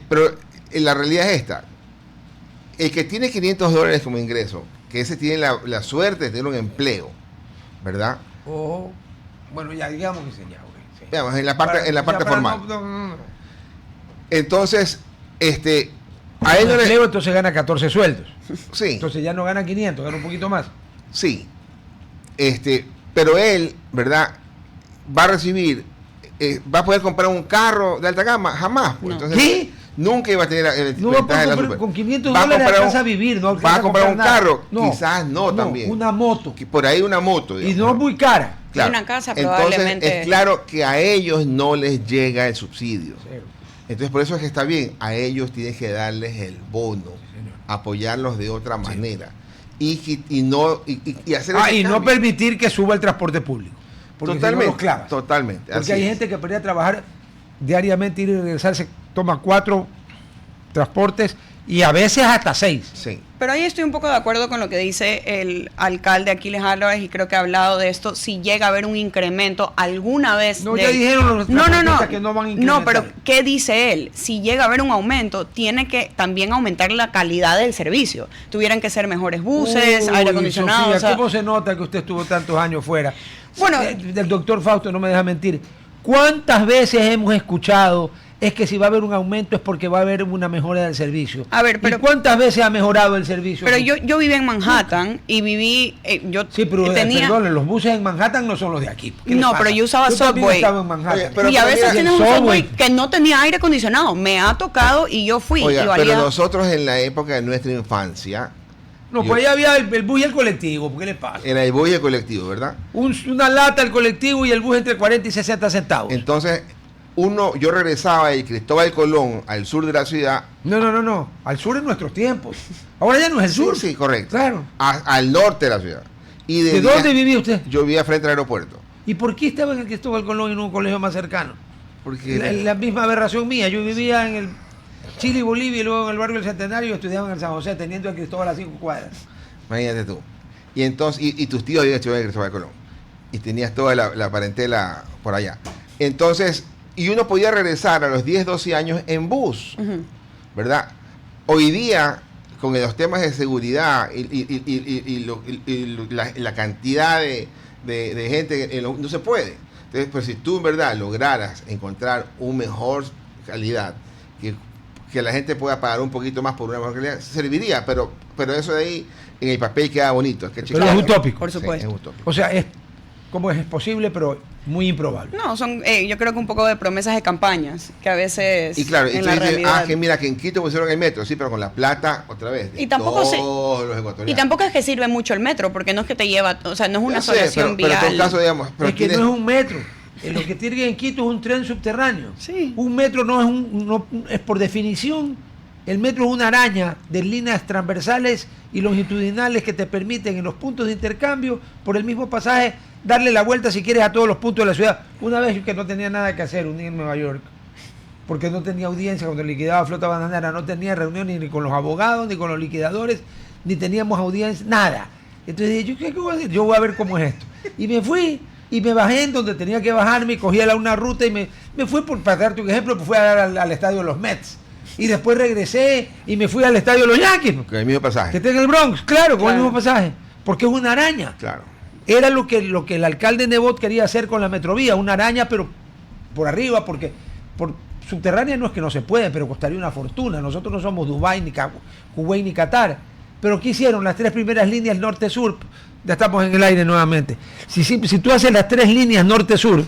Pero la realidad es esta: el que tiene $500 como ingreso, que ese tiene la suerte de tener un empleo, ¿verdad? Bueno, ya digamos que sí. Veamos, en la parte formal. Entonces, a él empleo, entonces gana 14 sueldos. Sí. Entonces ya no gana 500, gana un poquito más. Sí. Pero él, ¿verdad? Va a recibir, va a poder comprar un carro de alta gama, jamás. Pues. No. Entonces, ¿Qué? Nunca iba a tener ventaja de la super. Con $500 alcanza a vivir, ¿no? Va a comprar un carro, no, quizás no también. Una moto. Por ahí una moto. Digamos, y no es muy cara. Claro. Una casa probablemente. Entonces, es claro que a ellos no les llega el subsidio. Cero. Entonces, por eso es que está bien, a ellos tienes que darles el bono, apoyarlos de otra manera y hacer y no permitir que suba el transporte público. Totalmente, si no los clavas. Totalmente. Porque hay gente que podría trabajar diariamente, ir y regresar, se toma 4 transportes y a veces hasta 6. Sí. Pero ahí estoy un poco de acuerdo con lo que dice el alcalde Aquiles Álvarez y creo que ha hablado de esto. Si llega a haber un incremento alguna vez. No, ya dijeron los transportistas que no van a incrementar. No, pero ¿qué dice él? Si llega a haber un aumento, tiene que también aumentar la calidad del servicio. Tuvieran que ser mejores buses, aire acondicionado. Sofía, ¿cómo se nota que usted estuvo tantos años fuera? Bueno, del doctor Fausto no me deja mentir. ¿Cuántas veces hemos escuchado es que si va a haber un aumento es porque va a haber una mejora del servicio? A ver, pero ¿y cuántas veces ha mejorado el servicio? Pero yo viví en Manhattan y viví... sí, pero perdón, los buses en Manhattan no son los de aquí. No, pero yo usaba Subway. Estaba en Manhattan. Oye, y a veces tienes un Subway que no tenía aire acondicionado. Me ha tocado y yo fui. Oiga, y valía... pero nosotros en la época de nuestra infancia... No, pues ahí había el bus y el colectivo. ¿Qué le pasa? Era el bus y el colectivo, ¿verdad? Una lata el colectivo y el bus entre 40 y 60 centavos. Entonces... yo regresaba de Cristóbal Colón al sur de la ciudad. No. Al sur en nuestros tiempos. Ahora ya no es el sur. Sí, correcto. Claro. Al norte de la ciudad. Y ¿De dónde vivía usted? Yo vivía frente al aeropuerto. ¿Y por qué estaba en el Cristóbal Colón y en un colegio más cercano? Porque la misma aberración mía. Yo vivía en el Chile y Bolivia y luego en el barrio del Centenario y estudiaba en el San José, teniendo el Cristóbal a 5 cuadras. Imagínate tú. Y entonces, y tus tíos habían estudiado en el Cristóbal Colón. Y tenías toda la parentela por allá. Entonces... Y uno podía regresar a los 10, 12 años en bus, ¿verdad? Hoy día, con los temas de seguridad y la cantidad de gente, no se puede. Entonces, pues si tú en verdad lograras encontrar una mejor calidad, que la gente pueda pagar un poquito más por una mejor calidad, serviría, pero eso de ahí en el papel queda bonito. Pero es utópico. Por supuesto. Sí, es utópico. O sea, es posible, pero muy improbable. No, son yo creo que un poco de promesas de campañas, que a veces y claro, en la realidad... que mira, que en Quito pusieron el metro, sí, pero con la plata otra vez. Y tampoco los ecuatorianos. Y tampoco es que sirve mucho el metro, porque no es que te lleva, o sea, no es una solución vial. Pero en todo caso, digamos... Es que no es un metro. Lo que tiene en Quito es un tren subterráneo. Sí. Un metro no es por definición. El metro es una araña de líneas transversales y longitudinales que te permiten en los puntos de intercambio, por el mismo pasaje, darle la vuelta si quieres a todos los puntos de la ciudad. Una vez que no tenía nada que hacer, un día en Nueva York, porque no tenía audiencia cuando liquidaba Flota Bananera, no tenía reuniones ni con los abogados, ni con los liquidadores, ni teníamos audiencia, nada. Entonces dije, ¿yo qué voy a hacer? Yo voy a ver cómo es esto. Y me fui y me bajé en donde tenía que bajarme y cogí una ruta y me fui, para darte un ejemplo, pues fui a dar al estadio de los Mets. Y después regresé y me fui al estadio de los Yankees. Con el mismo pasaje. Que está en el Bronx, claro, con el mismo pasaje. Porque es una araña. Claro. Era lo que el alcalde Nebot quería hacer con la Metrovía, una araña, pero por arriba, porque por subterránea no es que no se puede, pero costaría una fortuna. Nosotros no somos Dubái, ni Kuwait, ni Qatar. Pero ¿qué hicieron? Las 3 primeras líneas norte-sur. Ya estamos en el aire nuevamente. Si tú haces las 3 líneas norte-sur,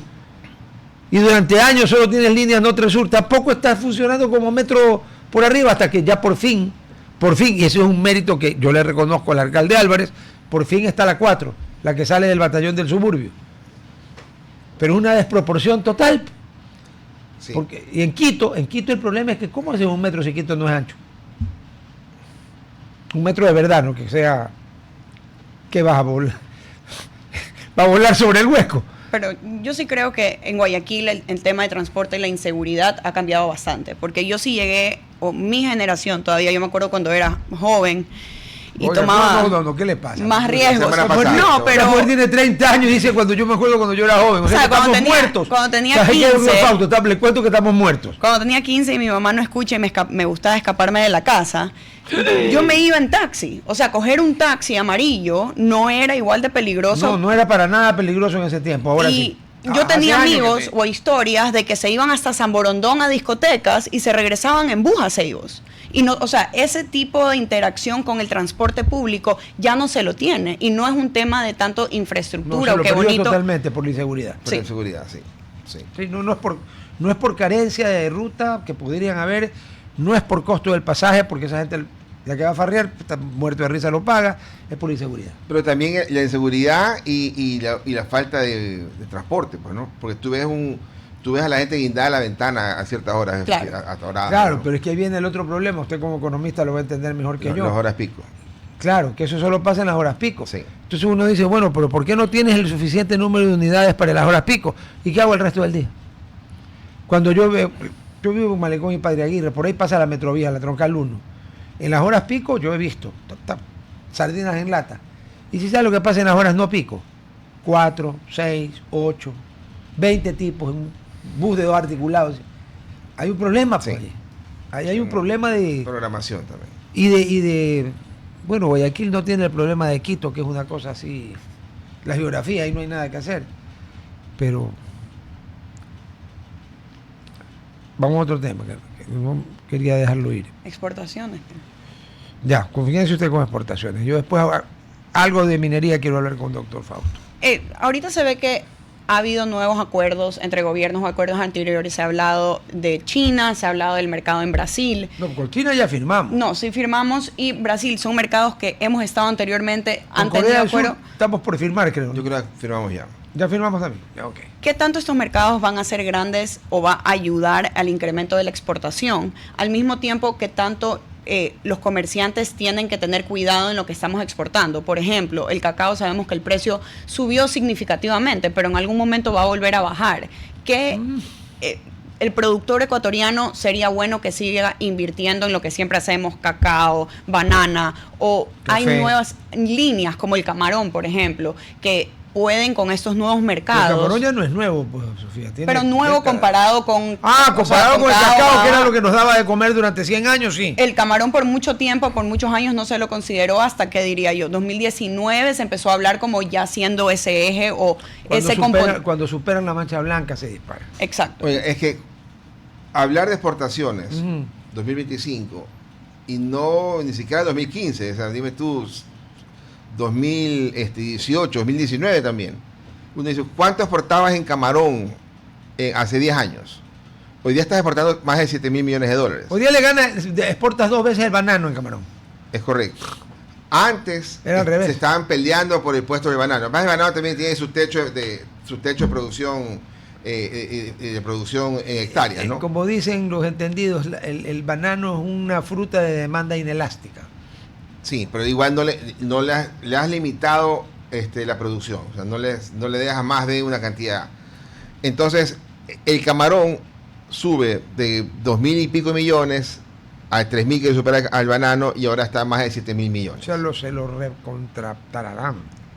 y durante años solo tienes líneas norte-sur, tampoco está funcionando como metro por arriba, hasta que ya por fin, y eso es un mérito que yo le reconozco al alcalde Álvarez, por fin está la 4, la que sale del batallón del suburbio. Pero es una desproporción total. Sí. Porque, y en Quito el problema es que ¿cómo haces 1 metro si Quito no es ancho? 1 metro de verdad, no que sea que vas a volar. Va a volar sobre el hueco. Pero yo sí creo que en Guayaquil el tema de transporte y la inseguridad ha cambiado bastante, porque yo sí llegué, o mi generación todavía, yo me acuerdo cuando era joven y tomaba no, ¿qué le pasa? más riesgos. No, pero Samuel tiene 30 años y dice yo me acuerdo cuando yo era joven. O sea, cuando estamos muertos. Cuando tenía 15. Le cuento que estamos muertos. Cuando tenía 15 y mi mamá no escucha y me gustaba escaparme de la casa, yo me iba en taxi. O sea, coger un taxi amarillo no era igual de peligroso. No era para nada peligroso en ese tiempo. Ahora sí. Yo tenía amigos o historias de que se iban hasta San Borondón a discotecas y se regresaban en bus a Ceibos. Y no, o sea, ese tipo de interacción con el transporte público ya no se lo tiene. Y no es un tema de tanto infraestructura o qué bonito. Totalmente por la inseguridad. Por la inseguridad, sí. Sí, no es por carencia de ruta que podrían haber, no es por costo del pasaje, porque esa gente ya que va a farrear, está muerto de risa, lo paga, es por la inseguridad. Pero también la inseguridad y la falta de transporte, pues, ¿no? Porque tú ves a la gente guindada a la ventana a ciertas horas. Claro, ¿no? Pero es que ahí viene el otro problema, usted como economista lo va a entender mejor que yo. Las horas pico. Claro, que eso solo pasa en las horas pico. Sí. Entonces uno dice, bueno, pero ¿por qué no tienes el suficiente número de unidades para las horas pico? ¿Y qué hago el resto del día? Cuando yo vivo en Malecón y Padre Aguirre, por ahí pasa la Metrovía, la Troncal 1. En las horas pico yo he visto sardinas en lata. ¿Y si sabes lo que pasa en las horas no pico? 4, 6, 8, 20 tipos en un bus de 2 articulados. Hay un problema, pues. Sí. Ahí hay un problema de programación también. Y de bueno, Guayaquil no tiene el problema de Quito, que es una cosa así, la geografía, ahí no hay nada que hacer. Pero vamos a otro tema, que no quería dejarlo ir. Exportaciones. Ya, confíense usted con exportaciones. Yo después algo de minería quiero hablar con el doctor Fausto. Ahorita se ve que ha habido nuevos acuerdos entre gobiernos, acuerdos anteriores. Se ha hablado de China, se ha hablado del mercado en Brasil. No, con China ya firmamos. No, sí firmamos, y Brasil son mercados que hemos estado anteriormente. Con Corea del Sur estamos por firmar, creo. Yo creo que firmamos ya. ¿Ya firmamos también? Ya, ok. ¿Qué tanto estos mercados van a ser grandes o va a ayudar al incremento de la exportación? Al mismo tiempo que tanto los comerciantes tienen que tener cuidado en lo que estamos exportando. Por ejemplo, el cacao, sabemos que el precio subió significativamente, pero en algún momento va a volver a bajar. ¿Qué el productor ecuatoriano sería bueno que siga invirtiendo en lo que siempre hacemos, cacao, banana, o café? Hay nuevas líneas como el camarón, por ejemplo, que pueden con estos nuevos mercados. El camarón ya no es nuevo, pues, Sofía. Pero nuevo comparado con... comparado con el cacao, que era lo que nos daba de comer durante 100 años, sí. El camarón por mucho tiempo, por muchos años no se lo consideró hasta que, diría yo, 2019 se empezó a hablar como ya siendo ese eje o ese componente. Cuando superan la mancha blanca se dispara. Exacto. Oye, es que hablar de exportaciones, 2025, y no ni siquiera 2015, o sea, dime tú... 2018, 2019 también. Uno dice, ¿cuánto exportabas en camarón hace 10 años? Hoy día estás exportando más de 7 mil millones de dólares. Hoy día exportas 2 veces el banano en camarón. Es correcto. Antes era al revés. Se estaban peleando por el puesto del banano. Además, el banano también tiene su techo de producción en hectáreas, ¿no? Como dicen los entendidos, el banano es una fruta de demanda inelástica. Sí, pero igual no le has limitado la producción, o sea, no le dejas más de una cantidad. Entonces, el camarón sube de 2.000 y pico millones a 3.000 que supera al banano, y ahora está más de 7.000 millones. Se lo recontratarán.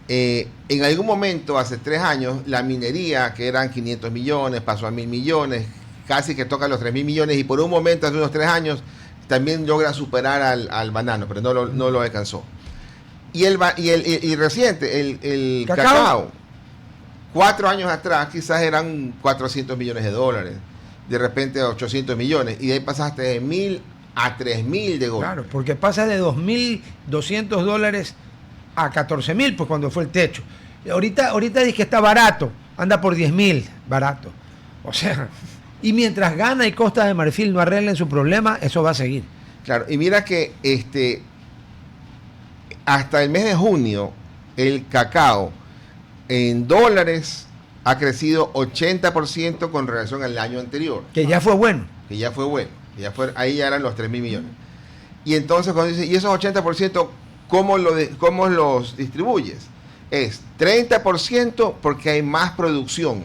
En algún momento, hace 3 años, la minería, que eran 500 millones, pasó a 1.000 millones, casi que toca los 3.000 millones, y por un momento, hace unos 3 años, también logra superar al banano, pero no lo alcanzó. Y reciente, el cacao, 4 años atrás quizás eran 400 millones de dólares, de repente 800 millones, y de ahí pasaste de 1.000 a 3.000 de golpe. Claro, porque pasa de 2.200 dólares a 14.000, pues cuando fue el techo. Ahorita dice que está barato, anda por 10.000, barato. O sea... Y mientras Ghana y Costa de Marfil no arreglen su problema, eso va a seguir. Claro, y mira que hasta el mes de junio, el cacao en dólares ha crecido 80% con relación al año anterior. Que ya fue bueno. Que ya fue bueno. Ahí ya eran los 3.000 millones. Y entonces cuando dice, ¿y esos 80% cómo los distribuyes? Es 30% porque hay más producción.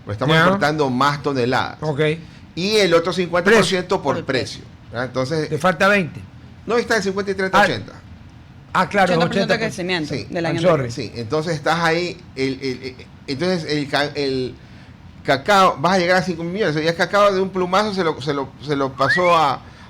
Estamos importando más toneladas. Okay. Y el otro 50% por precio. Entonces, te falta 20. No, está en 50 y 30, 80. Claro, 80% de crecimiento del año anterior. Sí, entonces estás ahí. Entonces el cacao, vas a llegar a 5 millones. Y el cacao de un plumazo se lo pasó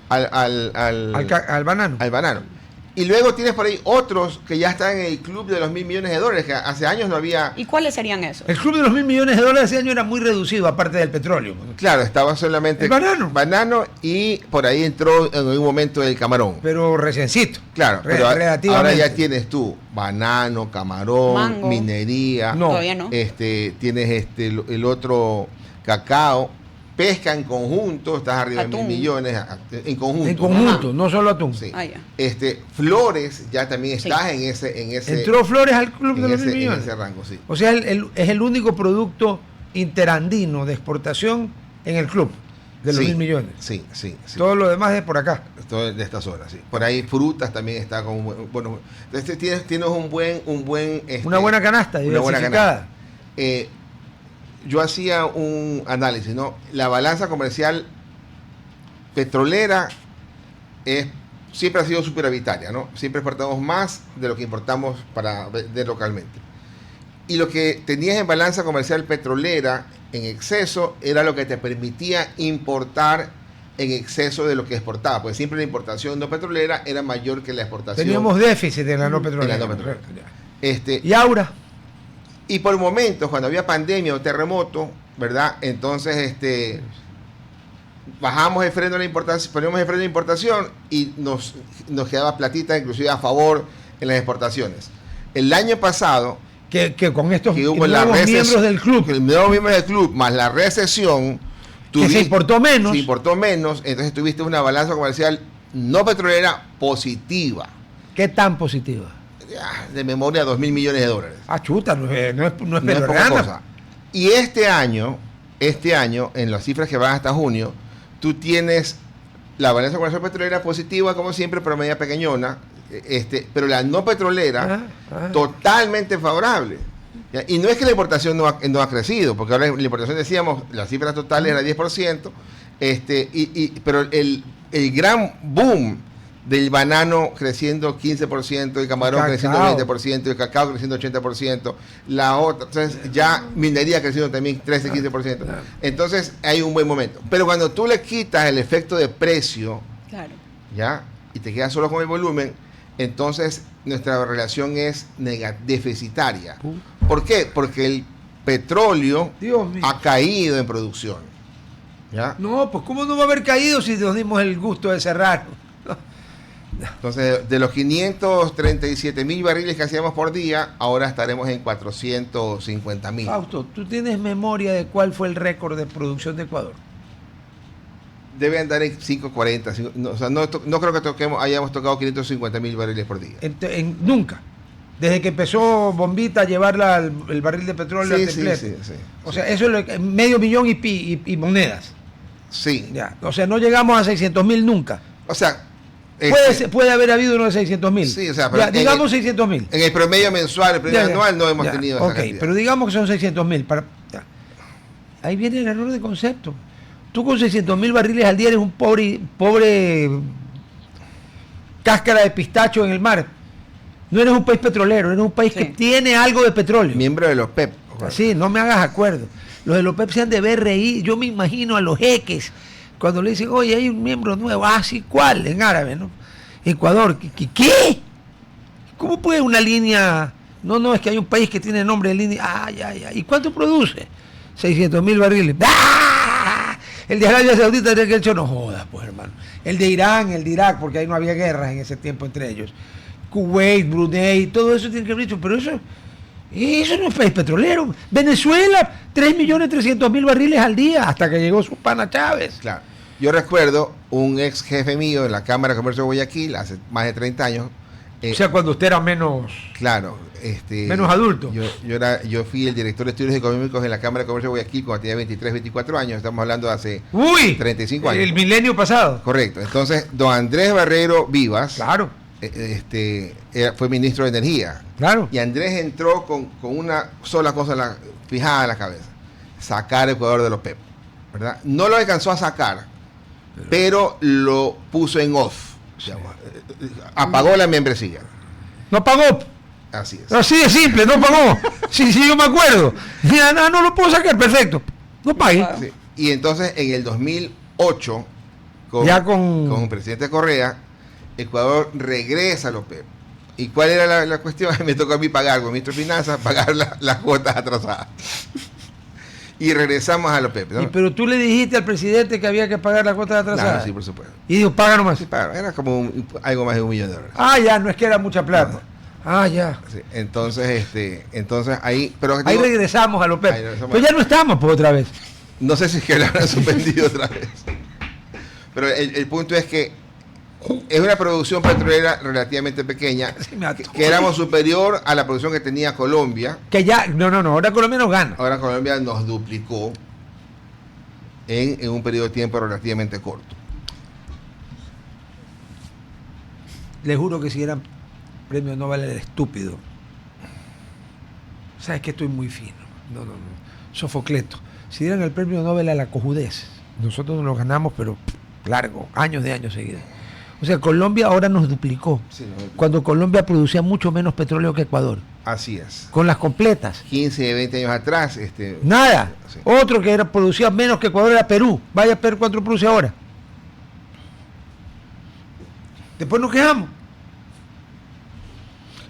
al banano. Al banano. Y luego tienes por ahí otros que ya están en el club de los $1.000 millones, que hace años no había. ¿Y cuáles serían esos? El club de los $1.000 millones ese año era muy reducido, aparte del petróleo. Claro, estaba solamente el banano y por ahí entró en un momento el camarón. Pero reciencito. Claro, pero ahora ya tienes tú banano, camarón, mango, minería. Todavía no. Tienes el otro cacao. Pesca en conjunto, estás arriba de 1.000 millones en conjunto. En conjunto, no solo atún. Sí. Flores, ya también estás en ese. Entró Flores al club de los 1.000 millones. En ese rango, sí. O sea, es el único producto interandino de exportación en el club de los 1.000 millones. Sí. Todo lo demás es por acá. Todo de esta zona, sí. Por ahí frutas también está como bueno. Entonces tienes un buen una buena canasta diversificada. Yo hacía un análisis, ¿no? La balanza comercial petrolera siempre ha sido superavitaria, ¿no? Siempre exportamos más de lo que importamos para vender localmente. Y lo que tenías en balanza comercial petrolera en exceso era lo que te permitía importar en exceso de lo que exportaba, porque siempre la importación no petrolera era mayor que la exportación. Teníamos déficit en la no petrolera. ¿Y ahora? Y por momentos, cuando había pandemia o terremoto, ¿verdad? Entonces, bajamos el freno de la importación, poníamos el freno de importación y nos quedaba platita, inclusive a favor en las exportaciones. El año pasado, que con estos nuevos miembros del club, más la recesión, que se importó menos, entonces tuviste una balanza comercial no petrolera positiva. ¿Qué tan positiva? De memoria, $2.000 millones. Chuta, no es poca cosa. Y este año, en las cifras que van hasta junio, tú tienes la balanza comercial petrolera positiva, como siempre, pero media pequeñona, pero la no petrolera totalmente favorable. ¿Ya? Y no es que la importación no ha crecido, porque ahora la importación, decíamos, las cifras totales era 10%, pero el gran boom del banano creciendo 15%, el camarón creciendo 20%, el cacao creciendo 80%, la otra, entonces ya minería creciendo también 13-15%. Entonces hay un buen momento. Pero cuando tú le quitas el efecto de precio, ¿ya? Y te quedas solo con el volumen, entonces nuestra relación es deficitaria. ¿Por qué? Porque el petróleo ha caído en producción. ¿Ya? No, pues ¿cómo no va a haber caído si nos dimos el gusto de cerrar? Entonces, de los 537.000 barriles que hacíamos por día, ahora estaremos en 450.000. Fausto, ¿tú tienes memoria de cuál fue el récord de producción de Ecuador? Debe andar en 540. No creo que hayamos tocado 550.000 barriles por día. Nunca. Desde que empezó Bombita a llevar el barril de petróleo al templete. Sí. O sea, eso es $500,000 y monedas. Sí. Ya. O sea, no llegamos a 600.000 nunca. O sea, puede haber habido uno de 600.000. Sí, o sea, pero digamos 600.000. En el promedio mensual, el promedio anual no hemos tenido esa cantidad. Pero digamos que son 600.000. Ahí viene el error de concepto. Tú con 600.000 barriles al día eres un pobre cáscara de pistacho en el mar. No eres un país petrolero, eres un país que tiene algo de petróleo. Miembro de los PEP. Sí, no me hagas acuerdo. Los de los PEP se han de ver reír. Yo me imagino a los jeques cuando le dicen, oye, hay un miembro nuevo. Sí, ¿cuál? En árabe, ¿no? Ecuador. ¿Qué? ¿Cómo puede una línea? No, es que hay un país que tiene nombre de línea. ¿Y cuánto produce? 600.000 barriles. El de Arabia Saudita tiene que hecho, no jodas, pues, hermano. El de Irán, el de Irak, porque ahí no había guerras en ese tiempo entre ellos. Kuwait, Brunei, todo eso tiene que haber dicho, pero eso no es país petrolero. Venezuela, 3.300.000 barriles al día, hasta que llegó su pana Chávez. Claro. Yo recuerdo un ex jefe mío en la Cámara de Comercio de Guayaquil, hace más de 30 años, O sea, cuando usted era menos... Claro. Menos adulto. Yo fui el director de estudios económicos en la Cámara de Comercio de Guayaquil cuando tenía 23, 24 años. Estamos hablando de hace 35 años. El milenio pasado. Correcto. Entonces, don Andrés Barrero Vivas, claro, fue ministro de Energía. Claro. Y Andrés entró con una sola cosa fijada en la cabeza: sacar Ecuador de los PEP. ¿Verdad? No lo alcanzó a sacar, pero lo puso en off. Sí. Apagó la membresía. No pagó. Así es. Así de simple, no pagó. Sí, yo me acuerdo. Mira, no lo puedo sacar, perfecto. No pague. Sí. Y entonces en el 2008, con el presidente Correa, Ecuador regresa a los PEP. ¿Y cuál era la cuestión? Me tocó a mí pagar, con ministro de Finanzas, pagar las cuotas atrasadas. Y regresamos a los PEP, ¿no? Pero tú le dijiste al presidente que había que pagar las cuotas atrasadas. Claro, sí, por supuesto. Y dijo, paga nomás. Sí, era como algo más de $1 millón. Ya, no es que era mucha plata. No. Ya. Sí, entonces ahí... Pero ahí regresamos a los PEP. Pero ya no estamos por otra vez. No sé si es que lo habrán suspendido otra vez. Pero el punto es que es una producción petrolera relativamente pequeña, que éramos superior a la producción que tenía Colombia. Que ya, no, ahora Colombia nos gana. Ahora Colombia nos duplicó en un periodo de tiempo relativamente corto. Le juro que si eran premio Nobel era estúpido. Sabes que estoy muy fino. No. Sofocleto. Si dieran el premio Nobel a la cojudez, nosotros nos lo ganamos, pero largo, años seguidos. O sea, Colombia ahora nos duplicó. Sí, cuando Colombia producía mucho menos petróleo que Ecuador. Así es. Con las completas. 15, 20 años atrás. Nada. Sí. Otro que producía menos que Ecuador era Perú. Vaya a ver cuánto produce ahora. Después nos quejamos.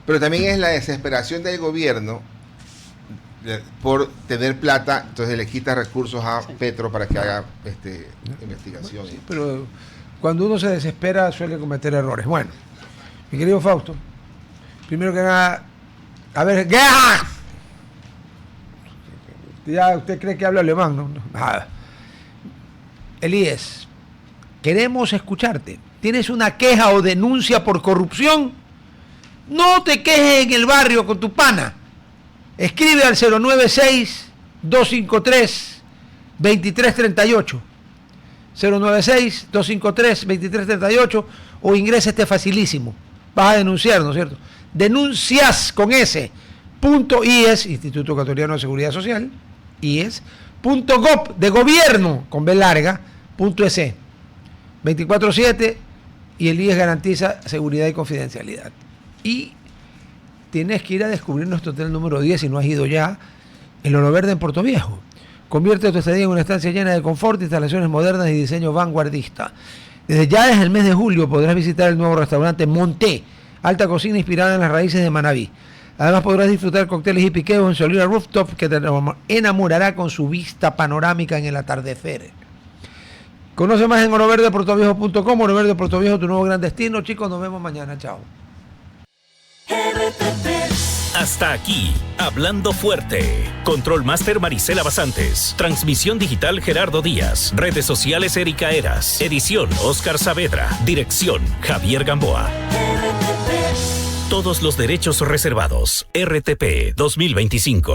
Pero también es la desesperación del gobierno por tener plata, entonces le quita recursos a Petro para que haga investigación. Sí, pero cuando uno se desespera suele cometer errores. Bueno, mi querido Fausto, primero que nada, a ver, ya usted cree que habla alemán, ¿no? Nada. Elías, queremos escucharte. ¿Tienes una queja o denuncia por corrupción? No te quejes en el barrio con tu pana. Escribe al 096-253-2338. 096-253-2338 o ingresa facilísimo. Vas a denunciar, ¿no es cierto? Denuncias con S. .ies, Instituto Ecuatoriano de Seguridad Social, IES.gov de gobierno con B larga, .es. 24/7 y el IES garantiza seguridad y confidencialidad. Y tienes que ir a descubrir nuestro hotel número 10 si no has ido ya, el Oro Verde en Puerto Viejo. Convierte tu estadía en una estancia llena de confort, instalaciones modernas y diseño vanguardista. Desde el mes de julio podrás visitar el nuevo restaurante Monté, alta cocina inspirada en las raíces de Manabí. Además podrás disfrutar cócteles y piqueos en Solera Rooftop que te enamorará con su vista panorámica en el atardecer. Conoce más en oroverdeportoviejo.com. Oro Verde Puerto Viejo, tu nuevo gran destino. Chicos, nos vemos mañana. Chao. Hasta aquí, Hablando Fuerte. Control Master Marisela Basantes. Transmisión digital Gerardo Díaz. Redes sociales Erika Eras. Edición Oscar Saavedra. Dirección Javier Gamboa. Todos los derechos reservados. RTP 2025.